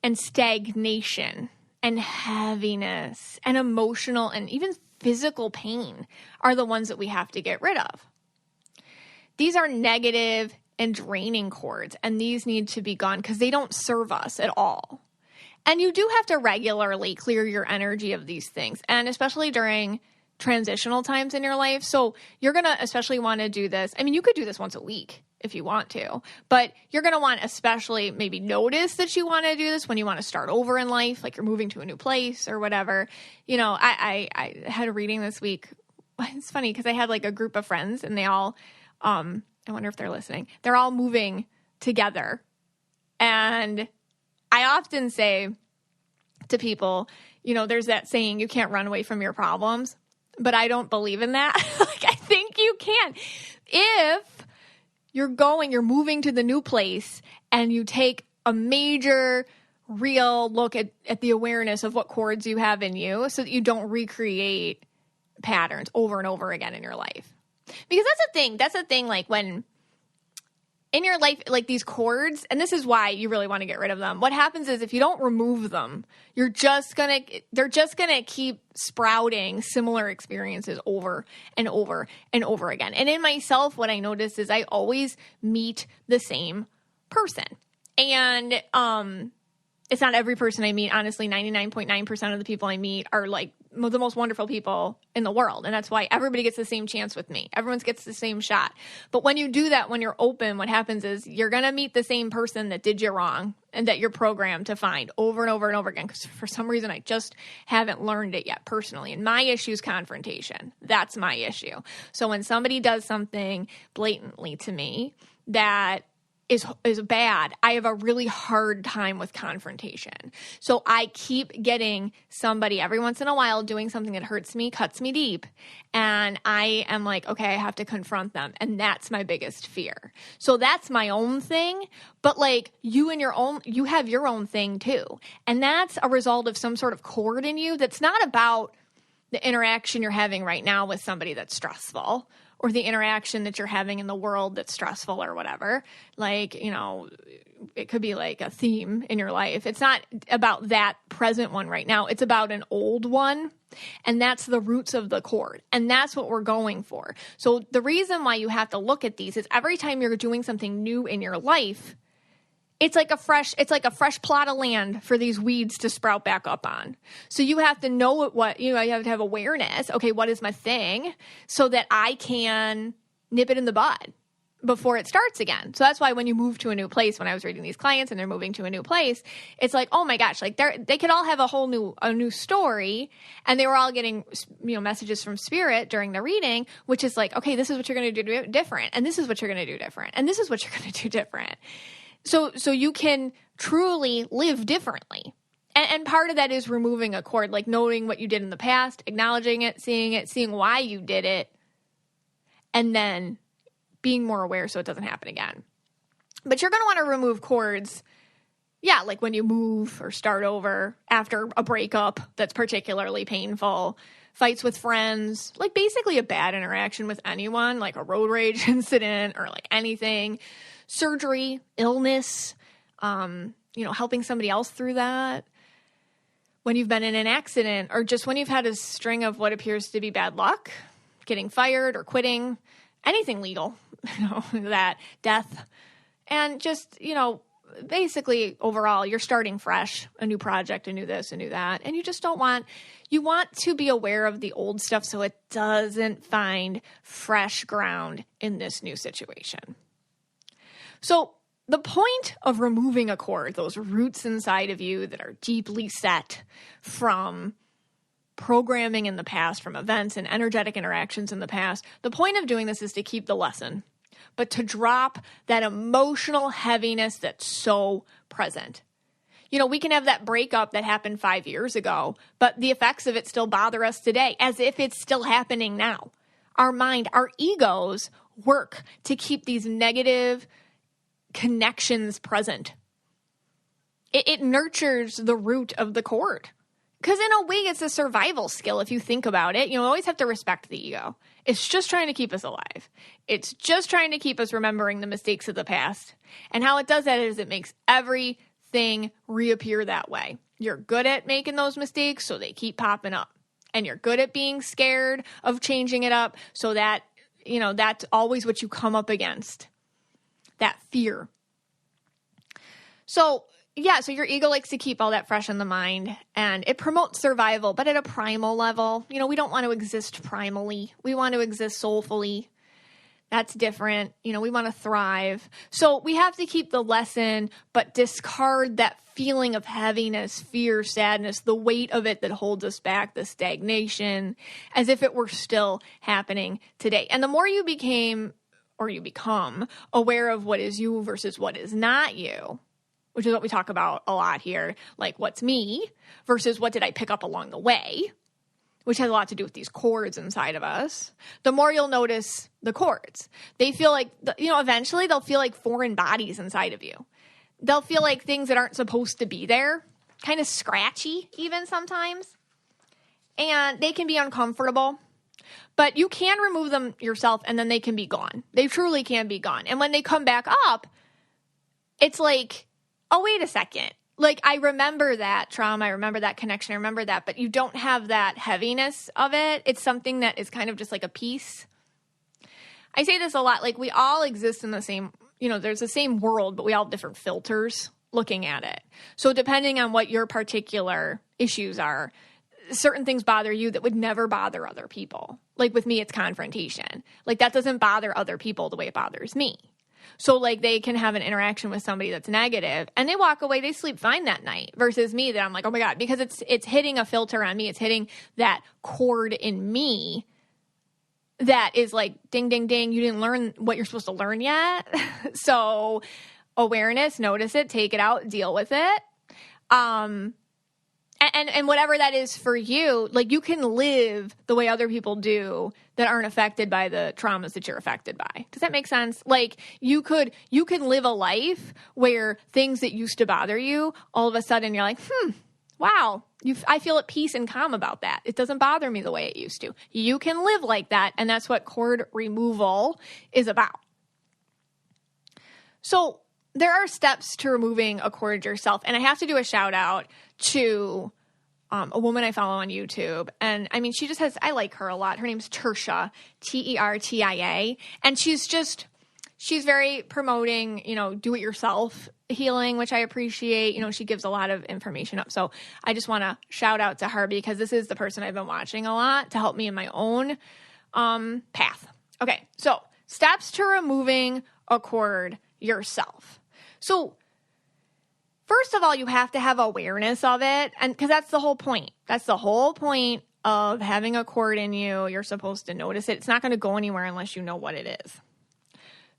and stagnation and heaviness and emotional and even physical pain are the ones that we have to get rid of. These are negative and draining chords, and these need to be gone because they don't serve us at all. And you do have to regularly clear your energy of these things, and especially during transitional times in your life. So you're going to especially want to do this. I mean, you could do this once a week if you want to, but you're going to want especially maybe notice that you want to do this when you want to start over in life, like you're moving to a new place or whatever. I had a reading this week. It's funny because I had like a group of friends and they all, I wonder if they're listening. They're all moving together. And I often say to people, there's that saying, you can't run away from your problems, but I don't believe in that. I think you can. If you're moving to the new place and you take a major, real look at the awareness of what chords you have in you so that you don't recreate patterns over and over again in your life. Because that's the thing, like when in your life, like these chords, and this is why you really want to get rid of them. What happens is if you don't remove them, they're just going to keep sprouting similar experiences over and over and over again. And in myself, what I notice is I always meet the same person. And it's not every person I meet. Honestly, 99.9% of the people I meet are like the most wonderful people in the world. And that's why everybody gets the same chance with me. Everyone gets the same shot. But when you do that, when you're open, what happens is you're going to meet the same person that did you wrong and that you're programmed to find over and over and over again. Because for some reason, I just haven't learned it yet personally. And my issue is confrontation. That's my issue. So when somebody does something blatantly to me that is bad, I have a really hard time with confrontation. So I keep getting somebody every once in a while doing something that hurts me, cuts me deep. And I am like, okay, I have to confront them. And that's my biggest fear. So that's my own thing. But like you have your own thing too. And that's a result of some sort of chord in you that's not about the interaction you're having right now with somebody that's stressful, or the interaction that you're having in the world that's stressful or whatever. Like, it could be like a theme in your life. It's not about that present one right now. It's about an old one. And that's the roots of the chord. And that's what we're going for. So the reason why you have to look at these is every time you're doing something new in your life, it's like a fresh plot of land for these weeds to sprout back up on. So you have to know you have to have awareness. Okay, what is my thing? So that I can nip it in the bud before it starts again. So that's why when you move to a new place, when I was reading these clients and they're moving to a new place, it's like, oh my gosh, like they could all have a new story, and they were all getting, messages from spirit during the reading, which is like, okay, this is what you're going to do different. And this is what you're going to do different. And this is what you're going to do different. So you can truly live differently. And part of that is removing a chord, like knowing what you did in the past, acknowledging it, seeing why you did it, and then being more aware so it doesn't happen again. But you're going to want to remove chords, like when you move or start over after a breakup that's particularly painful, fights with friends, like basically a bad interaction with anyone, like a road rage incident or like anything. Surgery, illness, helping somebody else through that. When you've been in an accident, or just when you've had a string of what appears to be bad luck, getting fired or quitting, anything legal, that, death. And just, basically overall, you're starting fresh, a new project, a new this, a new that. And you just you want to be aware of the old stuff so it doesn't find fresh ground in this new situation. So the point of removing a cord, those roots inside of you that are deeply set from programming in the past, from events and energetic interactions in the past, the point of doing this is to keep the lesson, but to drop that emotional heaviness that's so present. We can have that breakup that happened 5 years ago, but the effects of it still bother us today, as if it's still happening now. Our mind, our egos work to keep these negative connections present. It nurtures the root of the cord. Because in a way, it's a survival skill if you think about it. You always have to respect the ego. It's just trying to keep us alive. It's just trying to keep us remembering the mistakes of the past. And how it does that is it makes everything reappear that way. You're good at making those mistakes, so they keep popping up. And you're good at being scared of changing it up, so that, that's always what you come up against. That fear. So your ego likes to keep all that fresh in the mind, and it promotes survival, but at a primal level. We don't want to exist primally. We want to exist soulfully. That's different. We want to thrive. So we have to keep the lesson, but discard that feeling of heaviness, fear, sadness, the weight of it that holds us back, the stagnation, as if it were still happening today. And the more you become aware of what is you versus what is not you, which is what we talk about a lot here, like what's me versus what did I pick up along the way, which has a lot to do with these cords inside of us, the more you'll notice the cords. They feel like, eventually they'll feel like foreign bodies inside of you. They'll feel like things that aren't supposed to be there, kind of scratchy even sometimes, and they can be uncomfortable. But you can remove them yourself, and then they can be gone. They truly can be gone. And when they come back up, it's like, oh, wait a second. Like, I remember that trauma. I remember that connection. I remember that. But you don't have that heaviness of it. It's something that is kind of just like a piece. I say this a lot. Like, we all exist in the same, there's the same world, but we all have different filters looking at it. So depending on what your particular issues are, certain things bother you that would never bother other people. Like with me, it's confrontation. Like, that doesn't bother other people the way it bothers me. So, like, they can have an interaction with somebody that's negative, and they walk away, they sleep fine that night, versus me that I'm like, oh my God, because it's hitting a filter on me. It's hitting that cord in me that is like, ding, ding, ding, you didn't learn what you're supposed to learn yet. So awareness, notice it, take it out, deal with it. And whatever that is for you, like, you can live the way other people do that aren't affected by the traumas that you're affected by. Does that make sense? Like, you can live a life where things that used to bother you, all of a sudden you're like, wow, I feel at peace and calm about that. It doesn't bother me the way it used to. You can live like that, and that's what cord removal is about. So there are steps to removing a cord yourself, and I have to do a shout out to a woman I follow on YouTube. And I mean, I like her a lot. Her name's Tertia, Tertia. And she's very promoting, do it yourself healing, which I appreciate. She gives a lot of information up. So I just want to shout out to her, because this is the person I've been watching a lot to help me in my own path. Okay. So steps to removing a cord yourself. So first of all, you have to have awareness of it, and because that's the whole point. That's the whole point of having a cord in you. You're supposed to notice it. It's not going to go anywhere unless you know what it is.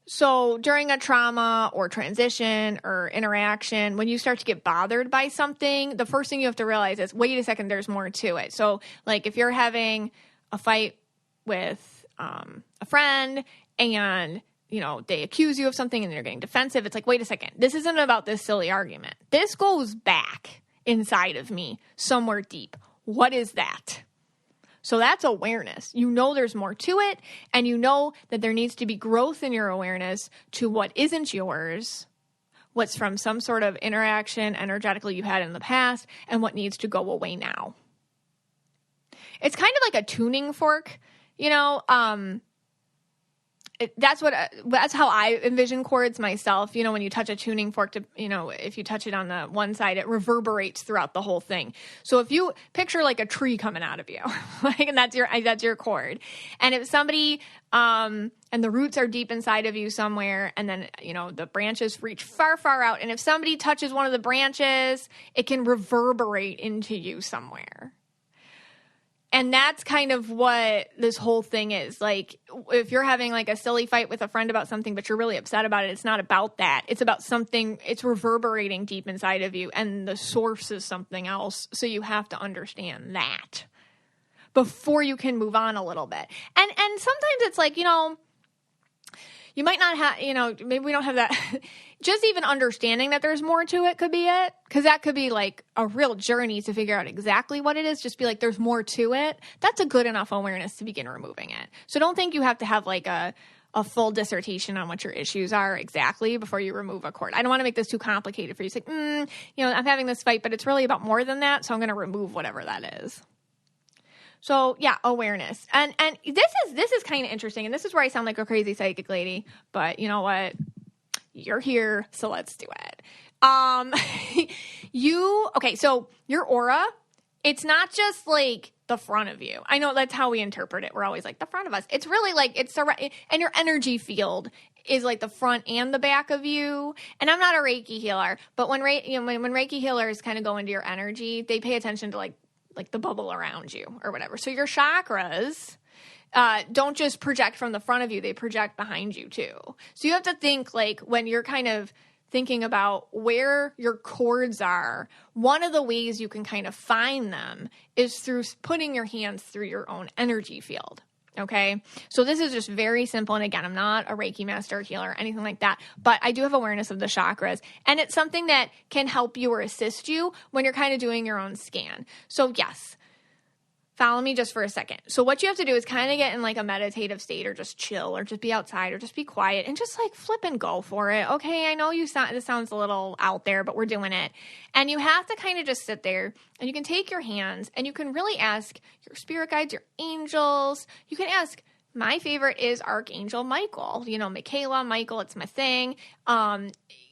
So during a trauma or transition or interaction, when you start to get bothered by something, the first thing you have to realize is, wait a second, there's more to it. So, like, if you're having a fight with a friend and they accuse you of something and they're getting defensive, it's like, wait a second, this isn't about this silly argument. This goes back inside of me somewhere deep. What is that? So that's awareness. There's more to it, and that there needs to be growth in your awareness to what isn't yours, what's from some sort of interaction energetically you had in the past, and what needs to go away now. It's kind of like a tuning fork, that's how I envision chords myself. You know, when you touch a tuning fork, if you touch it on the one side, it reverberates throughout the whole thing. So if you picture like a tree coming out of you, like, and that's your chord. And if somebody, and the roots are deep inside of you somewhere, and then, the branches reach far, far out. And if somebody touches one of the branches, it can reverberate into you somewhere. And that's kind of what this whole thing is. Like, if you're having like a silly fight with a friend about something, but you're really upset about it, it's not about that. It's about something, it's reverberating deep inside of you, and the source is something else. So you have to understand that before you can move on a little bit. And sometimes it's like, you might not have, maybe we don't have that. Just even understanding that there's more to it could be it. Because that could be like a real journey to figure out exactly what it is. Just be like, there's more to it. That's a good enough awareness to begin removing it. So don't think you have to have like a full dissertation on what your issues are exactly before you remove a chord. I don't want to make this too complicated for you. It's like, I'm having this fight, but it's really about more than that. So I'm going to remove whatever that is. So yeah, awareness. And this is kind of interesting. And this is where I sound like a crazy psychic lady, but you know what? You're here, so let's do it. So your aura, it's not just like the front of you. I know that's how we interpret it. We're always like the front of us. It's really like and your energy field is like the front and the back of you. And I'm not a Reiki healer, but when Reiki healers kind of go into your energy, they pay attention to like the bubble around you or whatever. So your chakras don't just project from the front of you, they project behind you too. So you have to think like when you're kind of thinking about where your chords are, one of the ways you can kind of find them is through putting your hands through your own energy field. Okay. So this is just very simple. And again, I'm not a Reiki master, healer, anything like that, but I do have awareness of the chakras, and it's something that can help you or assist you when you're kind of doing your own scan. So yes, follow me just for a second. So what you have to do is kind of get in like a meditative state, or just chill, or just be outside, or just be quiet and just like flip and go for it. Okay, I know this sounds a little out there, but we're doing it. And you have to kind of just sit there, and you can take your hands and you can really ask your spirit guides, your angels. You can ask, my favorite is Archangel Michael. Michaela, Michael, it's my thing.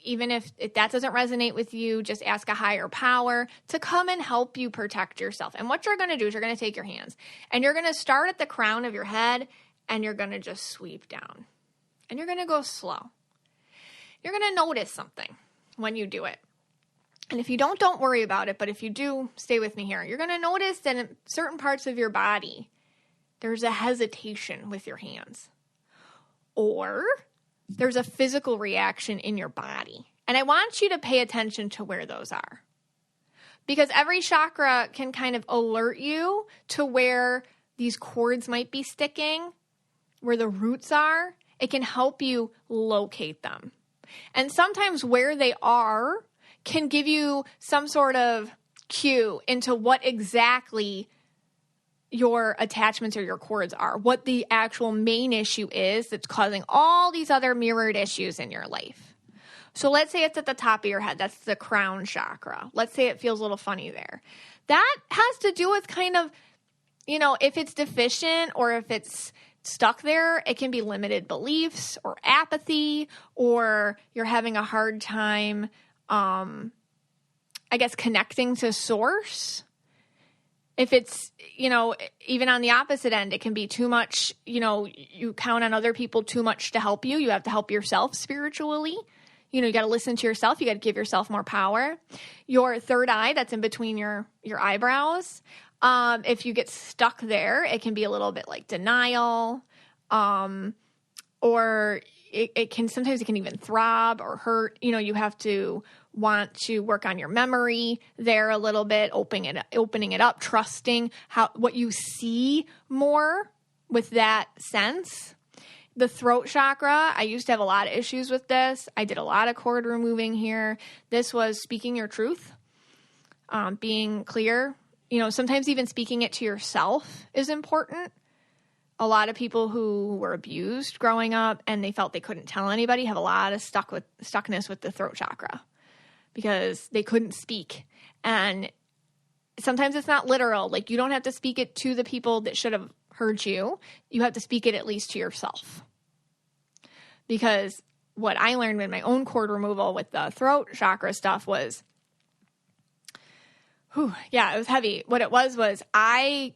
Even if that doesn't resonate with you, just ask a higher power to come and help you protect yourself. And what you're going to do is you're going to take your hands and you're going to start at the crown of your head, and you're going to just sweep down, and you're going to go slow. You're going to notice something when you do it. And if you don't worry about it. But if you do, stay with me here. You're going to notice that in certain parts of your body, there's a hesitation with your hands, or there's a physical reaction in your body. And I want you to pay attention to where those are, because every chakra can kind of alert you to where these chords might be sticking, where the roots are. It can help you locate them. And sometimes where they are can give you some sort of cue into what exactly your attachments or your chords are, what the actual main issue is that's causing all these other mirrored issues in your life. So let's say it's at the top of your head. That's the crown chakra. Let's say it feels a little funny there. That has to do with kind of, if it's deficient or if it's stuck there, it can be limited beliefs or apathy, or you're having a hard time, connecting to source. If it's, even on the opposite end, it can be too much, you count on other people too much to help you. You have to help yourself spiritually. You got to listen to yourself. You got to give yourself more power. Your third eye, that's in between your eyebrows. If you get stuck there, it can be a little bit like denial, or sometimes it can even throb or hurt. You have to want to work on your memory there a little bit, opening it up, trusting what you see more with that sense. The throat chakra, I used to have a lot of issues with this. I did a lot of cord removing here. This was speaking your truth, being clear. Sometimes even speaking it to yourself is important. A lot of people who were abused growing up and they felt they couldn't tell anybody have a lot of stuckness with the throat chakra, because they couldn't speak. And sometimes it's not literal. Like, you don't have to speak it to the people that should have heard you. You have to speak it at least to yourself. because what I learned in my own cord removal with the throat chakra stuff was, it was heavy. What it was I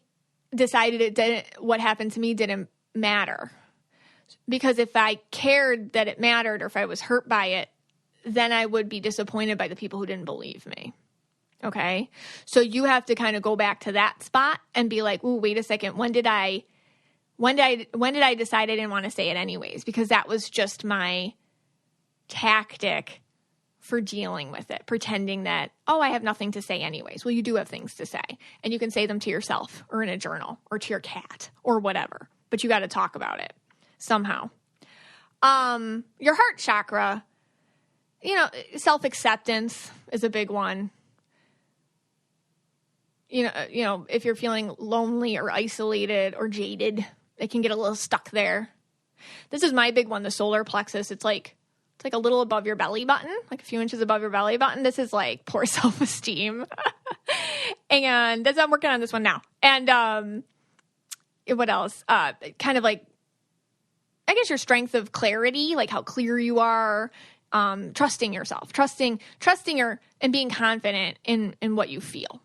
decided what happened to me didn't matter. Because if I cared that it mattered or if I was hurt by it, then I would be disappointed by the people who didn't believe me. Okay? So you have to kind of go back to that spot and be like, ooh, wait a second. When did I decide I didn't want to say it anyways? Because that was just my tactic for dealing with it, pretending that, I have nothing to say anyways. Well, you do have things to say, and you can say them to yourself or in a journal or to your cat or whatever, but you got to talk about it somehow. Your heart chakra, self-acceptance is a big one. If you're feeling lonely or isolated or jaded, it can get a little stuck there. This is my big one, the solar plexus. It's like a little above your belly button, like a few inches above your belly button. This is like poor self-esteem. And I'm working on this one now. And what else? Kind of like, I guess your strength of clarity, like how clear you are, trusting yourself, trusting and being confident in what you feel.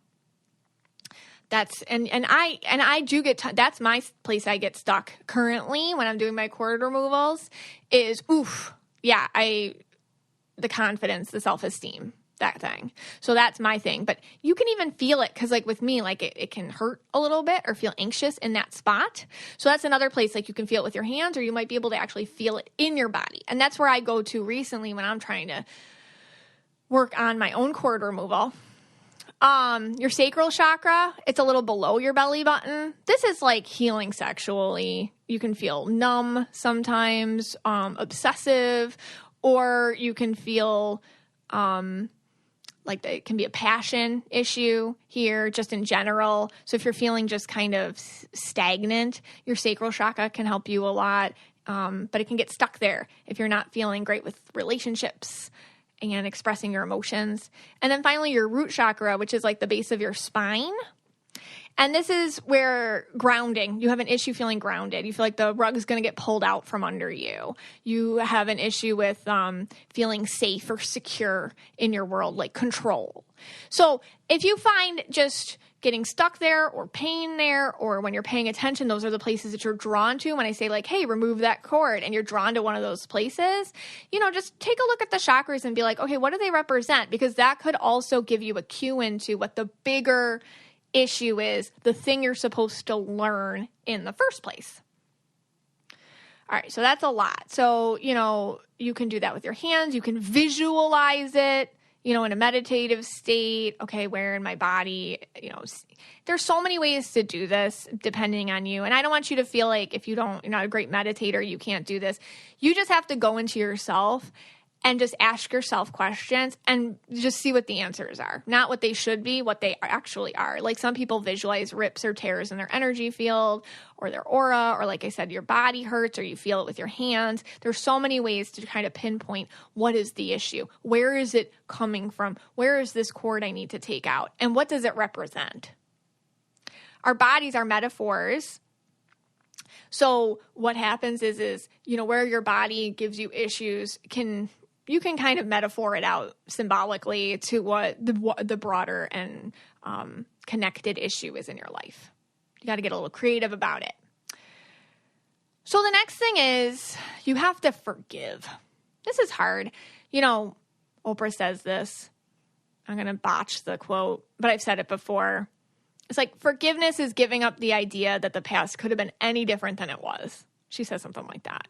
That's, and I do get, that's my place I get stuck currently when I'm doing my cord removals is, the confidence, the self-esteem, that thing. So that's my thing. But you can even feel it because, like, with me, like, it can hurt a little bit or feel anxious in that spot. So that's another place, like, you can feel it with your hands, or you might be able to actually feel it in your body. And that's where I go to recently when I'm trying to work on my own cord removal. Your sacral chakra, it's a little below your belly button. This is like healing sexually. You can feel numb sometimes, obsessive, or you can feel like it can be a passion issue here just in general. So if you're feeling just kind of stagnant, your sacral chakra can help you a lot, but it can get stuck there if you're not feeling great with relationships and expressing your emotions. And then finally, your root chakra, which is like the base of your spine. And this is where grounding, you have an issue feeling grounded. You feel like the rug is going to get pulled out from under you. You have an issue with feeling safe or secure in your world, like control. So if you find just getting stuck there or pain there, or when you're paying attention, those are the places that you're drawn to. When I say like, hey, remove that cord, and you're drawn to one of those places, just take a look at the chakras and be like, okay, what do they represent? Because that could also give you a cue into what the bigger issue is, the thing you're supposed to learn in the first place. All right, so that's a lot. So, you can do that with your hands. You can visualize it, in a meditative state. Okay, where in my body, there's so many ways to do this depending on you. And I don't want you to feel like if you're not a great meditator, you can't do this. You just have to go into yourself and just ask yourself questions and just see what the answers are. Not what they should be, what they actually are. Like some people visualize rips or tears in their energy field or their aura, or like I said, your body hurts or you feel it with your hands. There's so many ways to kind of pinpoint what is the issue. Where is it coming from? Where is this cord I need to take out? And what does it represent? Our bodies are metaphors. So what happens is where your body gives you issues you can kind of metaphor it out symbolically to what the broader and connected issue is in your life. You got to get a little creative about it. So the next thing is you have to forgive. This is hard. Oprah says this. I'm going to botch the quote, but I've said it before. It's like forgiveness is giving up the idea that the past could have been any different than it was. She says something like that.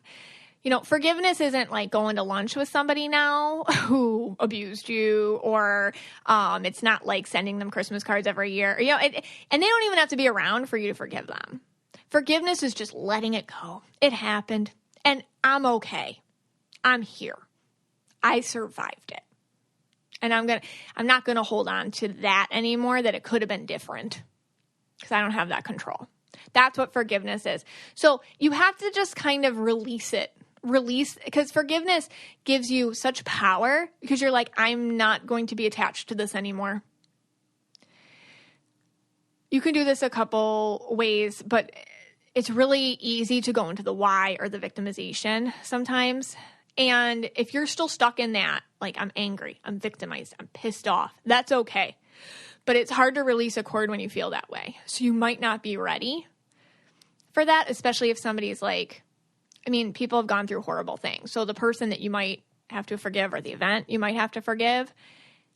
Forgiveness isn't like going to lunch with somebody now who abused you, or it's not like sending them Christmas cards every year. And they don't even have to be around for you to forgive them. Forgiveness is just letting it go. It happened, and I'm okay. I'm here. I survived it. And I'm not gonna hold on to that anymore, that it could have been different, because I don't have that control. That's what forgiveness is. So you have to just kind of release it. Because forgiveness gives you such power, because you're like, I'm not going to be attached to this anymore. You can do this a couple ways, but it's really easy to go into the why or the victimization sometimes. And if you're still stuck in that, like, I'm angry, I'm victimized, I'm pissed off, that's okay. But it's hard to release a cord when you feel that way. So you might not be ready for that, especially if somebody's like, I mean, people have gone through horrible things. So the person that you might have to forgive, or the event you might have to forgive.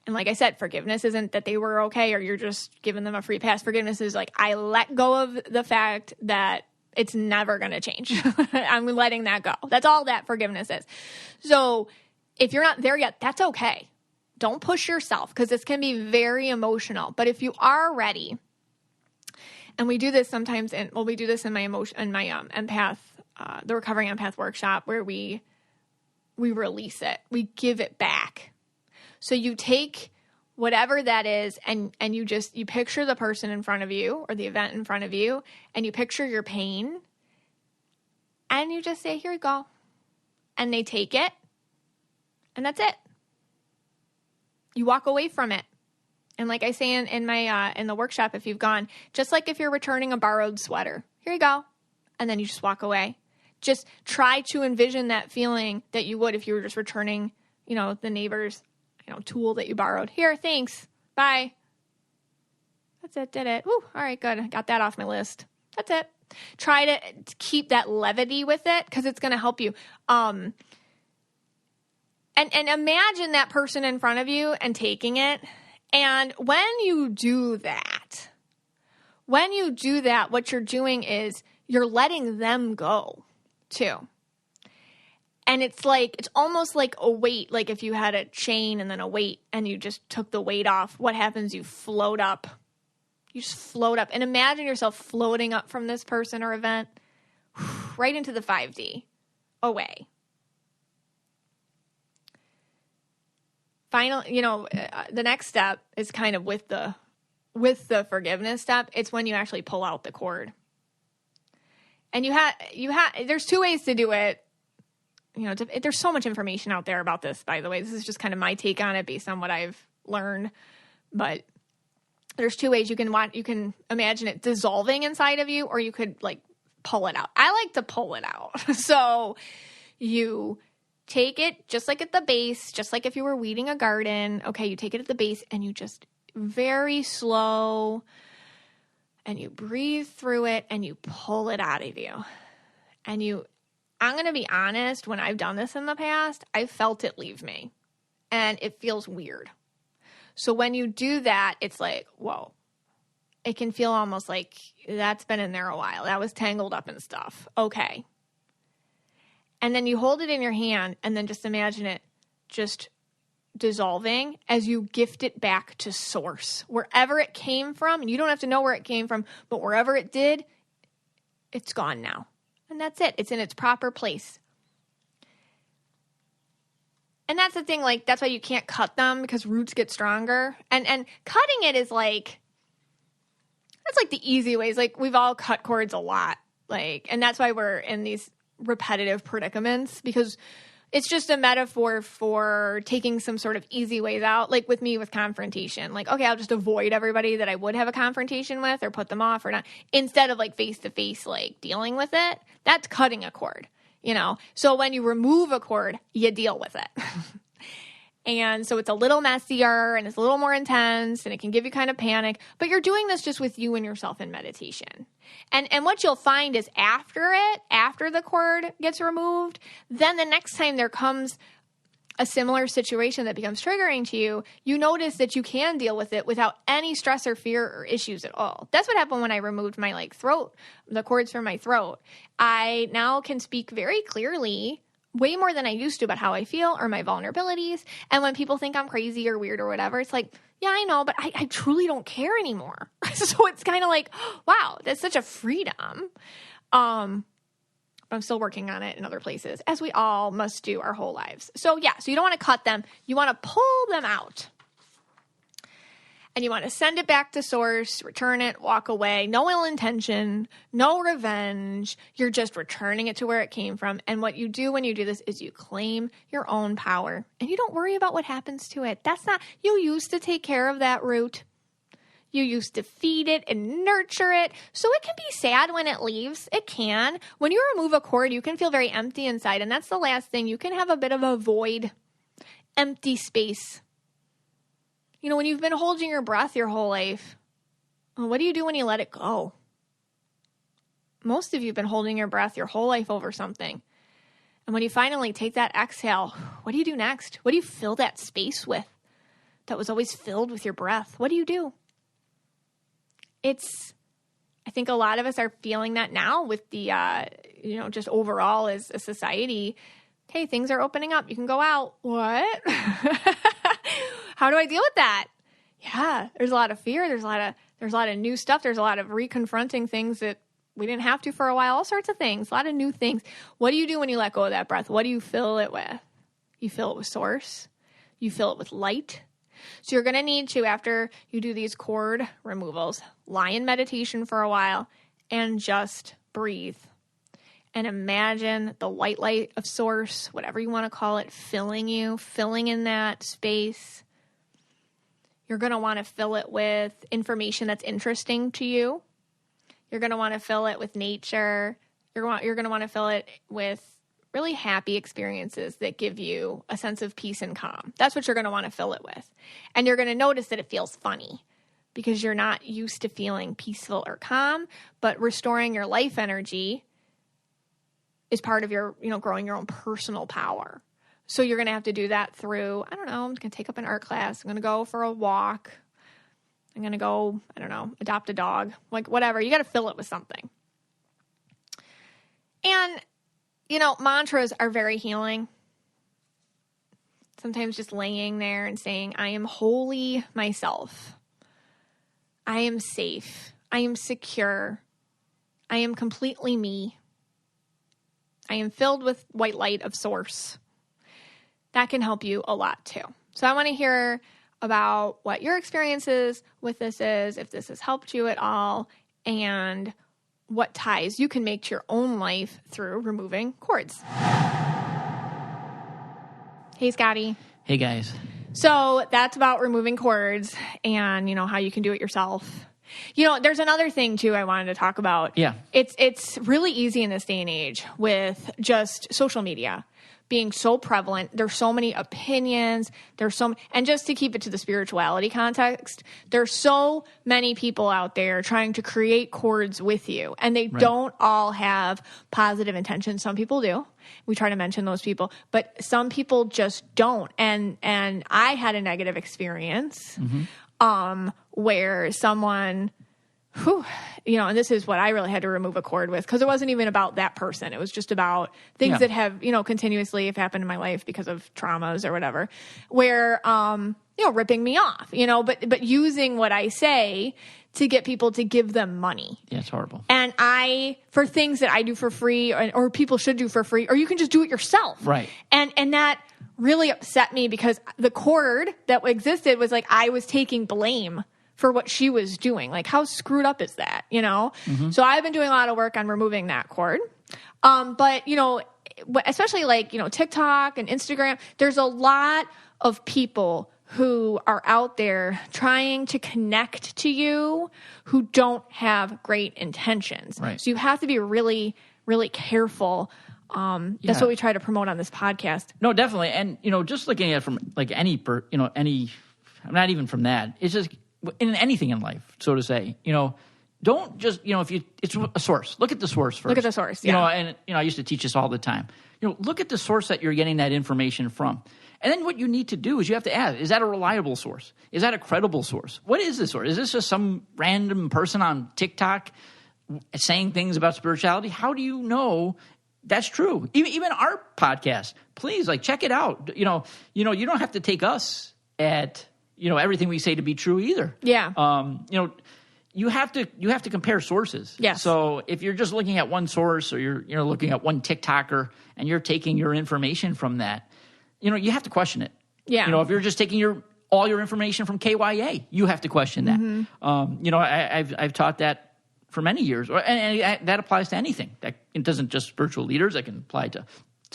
And like I said, forgiveness isn't that they were okay or you're just giving them a free pass. Forgiveness is like, I let go of the fact that it's never going to change. I'm letting that go. That's all that forgiveness is. So if you're not there yet, that's okay. Don't push yourself, because this can be very emotional. But if you are ready, and we do this sometimes, we do this in my empath, the Recovering Empath workshop, where we release it. We give it back. So you take whatever that is, and you picture the person in front of you or the event in front of you, and you picture your pain, and you just say, here you go. And they take it, and that's it. You walk away from it. And like I say in my in the workshop, if you've gone, just like if you're returning a borrowed sweater, here you go. And then you just walk away. Just try to envision that feeling that you would if you were just returning, the neighbor's, tool that you borrowed. Here, thanks. Bye. That's it. Did it. Woo. All right, good. Got that off my list. That's it. Try to keep that levity with it, because it's going to help you. And imagine that person in front of you and taking it. And when you do that, what you're doing is you're letting them go too. And it's almost like a weight, like if you had a chain and then a weight and you just took the weight off, what happens? You float up. You just float up. And imagine yourself floating up from this person or event right into the 5D, away. Final, the next step is kind of with the forgiveness step. It's when you actually pull out the cord. And there's two ways to do it. There's so much information out there about this, by the way. This is just kind of my take on it based on what I've learned. But there's two ways. You can imagine it dissolving inside of you, or you could pull it out. I like to pull it out. So you take it just like at the base, just like if you were weeding a garden. Okay, you take it at the base and you just very slow, and you breathe through it and you pull it out of you. And I'm going to be honest, when I've done this in the past, I felt it leave me, and it feels weird. So when you do that, it's like, whoa, it can feel almost like that's been in there a while. That was tangled up and stuff. Okay. And then you hold it in your hand, and then just imagine it just dissolving as you gift it back to source. Wherever it came from, and you don't have to know where it came from, but wherever it did, it's gone now. And that's it. It's in its proper place. And that's the thing, that's why you can't cut them, because roots get stronger. And cutting it is that's the easy ways. We've all cut cords a lot. And that's why we're in these repetitive predicaments, because it's just a metaphor for taking some sort of easy ways out. With me with confrontation, okay, I'll just avoid everybody that I would have a confrontation with, or put them off or not, instead of face to face, dealing with it. That's cutting a cord, So when you remove a cord, you deal with it. And so it's a little messier, and it's a little more intense, and it can give you kind of panic, but you're doing this just with you and yourself in meditation. And what you'll find is after the cord gets removed, then the next time there comes a similar situation that becomes triggering to you, you notice that you can deal with it without any stress or fear or issues at all. That's what happened when I removed my throat, the cords from my throat. I now can speak very clearly, way more than I used to, about how I feel or my vulnerabilities. And when people think I'm crazy or weird or whatever, it's yeah, I know, but I truly don't care anymore. So it's kind of wow, that's such a freedom. But I'm still working on it in other places, as we all must do our whole lives. So yeah, so you don't want to cut them. You want to pull them out. And you want to send it back to source, return it, walk away. No ill intention, no revenge. You're just returning it to where it came from. And what you do when you do this is you claim your own power. And you don't worry about what happens to it. You used to take care of that root. You used to feed it and nurture it. So it can be sad when it leaves. It can. When you remove a cord, you can feel very empty inside. And that's the last thing. You can have a bit of a void, empty space. You know, when you've been holding your breath your whole life, what do you do when you let it go? Most of you have been holding your breath your whole life over something. And when you finally take that exhale, what do you do next? What do you fill that space with that was always filled with your breath? What do you do? I think a lot of us are feeling that now with the, just overall as a society. Okay, things are opening up. You can go out. What? How do I deal with that? Yeah, there's a lot of fear. There's a lot of new stuff. There's a lot of reconfronting things that we didn't have to for a while. All sorts of things, a lot of new things. What do you do when you let go of that breath? What do you fill it with? You fill it with source. You fill it with light. So you're going to need to, after you do these cord removals, lie in meditation for a while and just breathe. And imagine the white light of source, whatever you want to call it, filling you, filling in that space. You're going to want to fill it with information that's interesting to you. You're going to want to fill it with nature. You're going to want to fill it with really happy experiences that give you a sense of peace and calm. That's what you're going to want to fill it with. And you're going to notice that it feels funny because you're not used to feeling peaceful or calm, but restoring your life energy is part of your, growing your own personal power. So you're going to have to do that through, I'm going to take up an art class. I'm going to go for a walk. I'm going to go, adopt a dog, like whatever. You got to fill it with something. And mantras are very healing. Sometimes just laying there and saying, I am wholly myself. I am safe. I am secure. I am completely me. I am filled with white light of source. That can help you a lot too. So I want to hear about what your experiences with this is, if this has helped you at all, and what ties you can make to your own life through removing cords. Hey, Scotty. Hey, guys. So that's about removing cords and, how you can do it yourself. There's another thing, too, I wanted to talk about. Yeah. It's really easy in this day and age with just social media being so prevalent. There's so many opinions. And just to keep it to the spirituality context, there's so many people out there trying to create cords with you, and they don't all have positive intentions. Some people do. We try to mention those people, but some people just don't. And I had a negative experience, where someone and this is what I really had to remove a cord with, because it wasn't even about that person. It was just about things that have, continuously have happened in my life because of traumas or whatever, where, ripping me off, but using what I say to get people to give them money. Yeah, it's horrible. And for things that I do for free or people should do for free, or you can just do it yourself. Right. And that really upset me because the cord that existed was like, I was taking blame for what she was doing. Like, how screwed up is that, So I've been doing a lot of work on removing that cord. But, especially like, TikTok and Instagram, there's a lot of people who are out there trying to connect to you who don't have great intentions. Right. So you have to be really, really careful. That's what we try to promote on this podcast. No, definitely. And, just looking at it from like not even from that, it's just in anything in life, so to say, don't just, it's a source. Look at the source first. Look at the source, yeah. And I used to teach this all the time. Look at the source that you're getting that information from. And then what you need to do is you have to ask, is that a reliable source? Is that a credible source? What is this source? Is this just some random person on TikTok saying things about spirituality? How do you know that's true? Even our podcast, please, check it out. You don't have to take us at everything we say to be true either. Yeah. You have to compare sources. Yes. So if you're just looking at one source, or you're looking at one TikToker and you're taking your information from that, you have to question it. Yeah. If you're just taking all your information from KYA, you have to question that. Mm-hmm. I've taught that for many years, and that applies to anything. It doesn't just spiritual leaders. That can apply to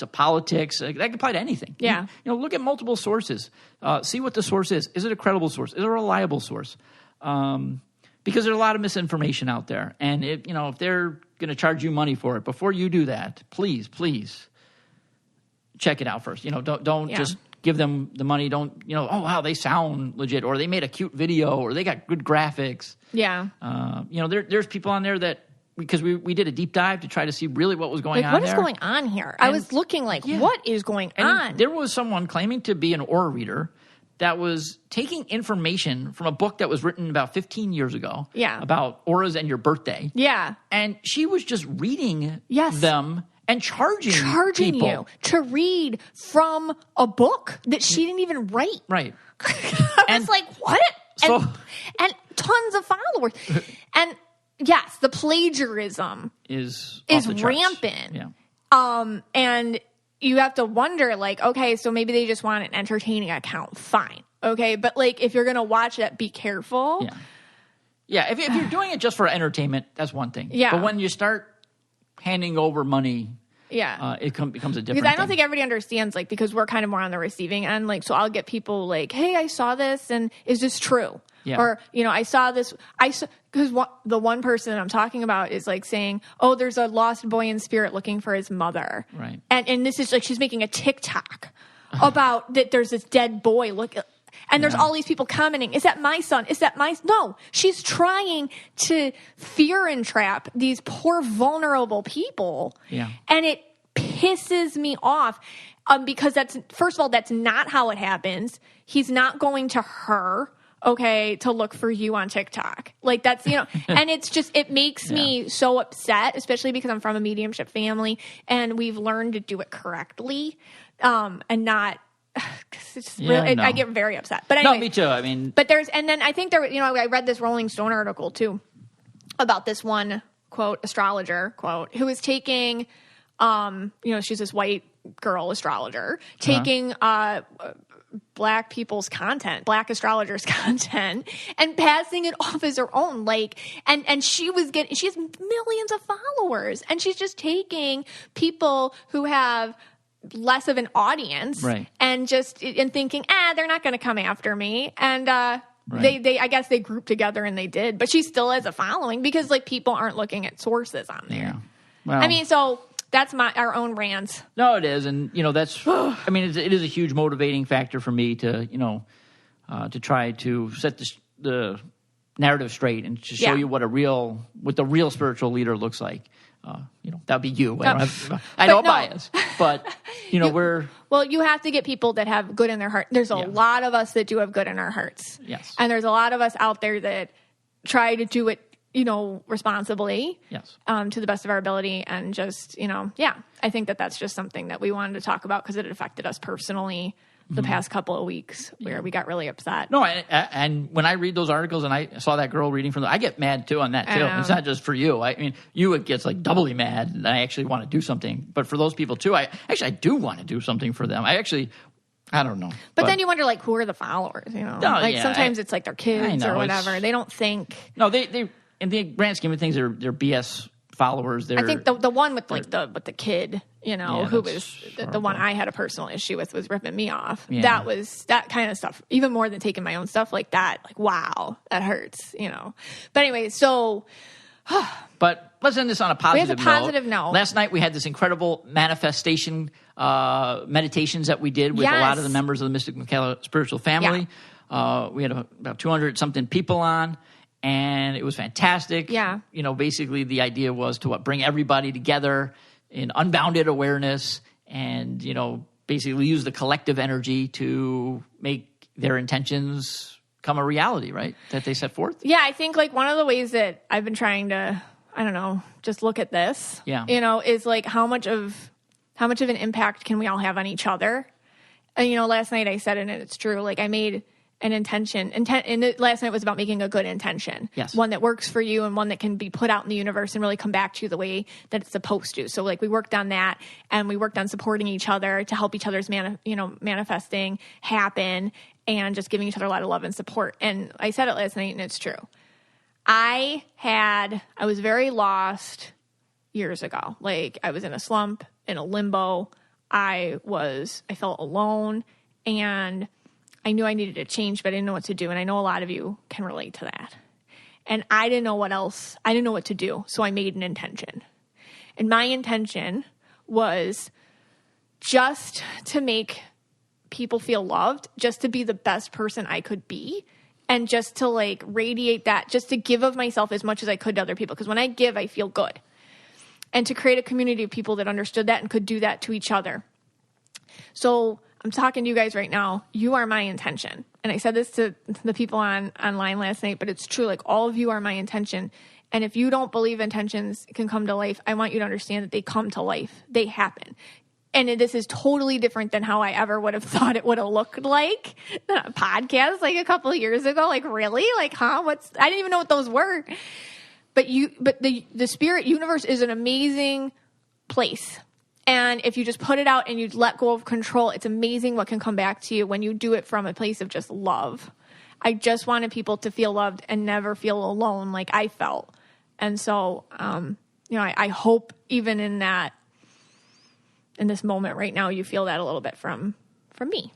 politics. That can apply to anything. Yeah. Look at multiple sources. See what the source is. Is it a credible source? Is it a reliable source? because there's a lot of misinformation out there. And if they're going to charge you money for it, before you do that, please check it out first. Don't just give them the money. Don't, oh, wow, they sound legit, or they made a cute video, or they got good graphics. Yeah. There's people on there that, because we did a deep dive to try to see really what was going on there. What is going on here? I was looking what is going on? There was someone claiming to be an aura reader that was taking information from a book that was written about 15 years ago about auras and your birthday. Yeah. And she was just reading them and charging people you to read from a book that she didn't even write. Right. I was like, what? And tons of followers. And yes, the plagiarism is rampant. Yeah. And you have to wonder, okay, so maybe they just want an entertaining account. Fine. Okay. But if you're going to watch that, be careful. Yeah. Yeah. If you're doing it just for entertainment, that's one thing. Yeah. But when you start handing over money, it becomes a different Because I don't think everybody understands, because we're kind of more on the receiving end. So I'll get people hey, I saw this, and is this true? Yeah. Or, I saw this. Because the one person I'm talking about is saying, oh, there's a lost boy in spirit looking for his mother. Right. And this is she's making a TikTok about that there's this dead boy and there's all these people commenting, is that my son? Is that my... No, she's trying to fear entrap these poor, vulnerable people. Yeah. And it pisses me off because first of all, that's not how it happens. He's not going to her, okay, to look for you on TikTok. That's, and it's just, it makes me so upset, especially because I'm from a mediumship family and we've learned to do it correctly and not... It's really, I get very upset. But anyway, no, me too. I mean, but and then I think I read this Rolling Stone article too about this one quote astrologer who was taking, she's this white girl astrologer taking black people's content, black astrologers' content, and passing it off as her own. And she has millions of followers, and she's just taking people who have less of an audience, right, and thinking, they're not going to come after me, and they I guess they grouped together and they did, but she still has a following because people aren't looking at sources on there. Yeah. Well, I mean, so that's our own rant. No, it is, and that's. I mean, it is a huge motivating factor for me to to try to set the narrative straight and to show you what the real spiritual leader looks like. That'd be you. I know bias, but you have to get people that have good in their heart. There's a lot of us that do have good in our hearts. Yes. And there's a lot of us out there that try to do it, responsibly. Yes. To the best of our ability. And just, I think that's just something that we wanted to talk about because it affected us personally the past couple of weeks where we got really upset. No, and when I read those articles and I saw that girl reading from I get mad too on that too. It's not just for you. I mean, it gets doubly mad and I actually want to do something. But for those people too, I do want to do something for them. I don't know. But then you wonder, who are the followers, sometimes it's their kids or whatever. They don't think. No, they in the grand scheme of things, they're BS followers. I think the one with the kid, who was the one I had a personal issue with was ripping me off. Yeah. That was that kind of stuff, even more than taking my own stuff like that. Wow, that hurts, But anyway, so. But let's end this on a positive note. Last night we had this incredible manifestation meditations that we did with a lot of the members of the Mystic Michaela spiritual family. Yeah. We had about 200 something people on. And it was fantastic. Yeah. Basically the idea was to bring everybody together in unbounded awareness and, basically use the collective energy to make their intentions come a reality, right? That they set forth. Yeah. I think one of the ways that I've been trying to, just look at this, is how much of an impact can we all have on each other? And, last night I said it and it's true. I made an intention. And last night was about making a good intention. Yes. One that works for you and one that can be put out in the universe and really come back to you the way that it's supposed to. So we worked on that and we worked on supporting each other to help each other's manifesting happen and just giving each other a lot of love and support. And I said it last night and it's true. I was very lost years ago. I was in a slump, in a limbo. I felt alone and I knew I needed to change, but I didn't know what to do. And I know a lot of you can relate to that. And I didn't know what else. I didn't know what to do. So I made an intention. And my intention was just to make people feel loved, just to be the best person I could be, and just to like radiate that, just to give of myself as much as I could to other people. Because when I give, I feel good. And to create a community of people that understood that and could do that to each other. So I'm talking to you guys right now. You are my intention. And I said this to the people online last night, but it's true. Like, all of you are my intention. And if you don't believe intentions can come to life, I want you to understand that they come to life. They happen. And this is totally different than how I ever would have thought it would have looked like. A podcast like a couple of years ago. Like, really? Like, huh? I didn't even know what those were. But the spirit universe is an amazing place. And if you just put it out and you let go of control, it's amazing what can come back to you when you do it from a place of just love. I just wanted people to feel loved and never feel alone like I felt. And so, I hope even in this moment right now, you feel that a little bit from me.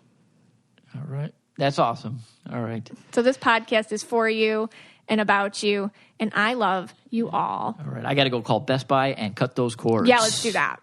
All right. That's awesome. All right. So this podcast is for you and about you, and I love you all. All right. I got to go call Best Buy and cut those cords. Yeah, let's do that.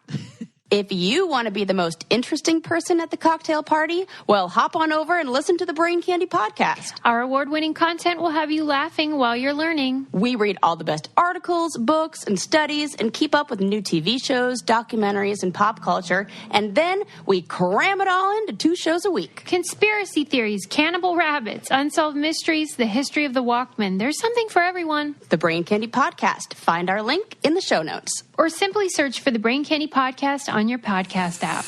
If you want to be the most interesting person at the cocktail party, well, hop on over and listen to the Brain Candy podcast. Our award-winning content will have you laughing while you're learning. We read all the best articles, books, and studies, and keep up with new TV shows, documentaries, and pop culture. And then we cram it all into 2 shows a week. Conspiracy theories, cannibal rabbits, unsolved mysteries, the history of the Walkman. There's something for everyone. The Brain Candy podcast. Find our link in the show notes. Or simply search for the Brain Candy podcast on your podcast app.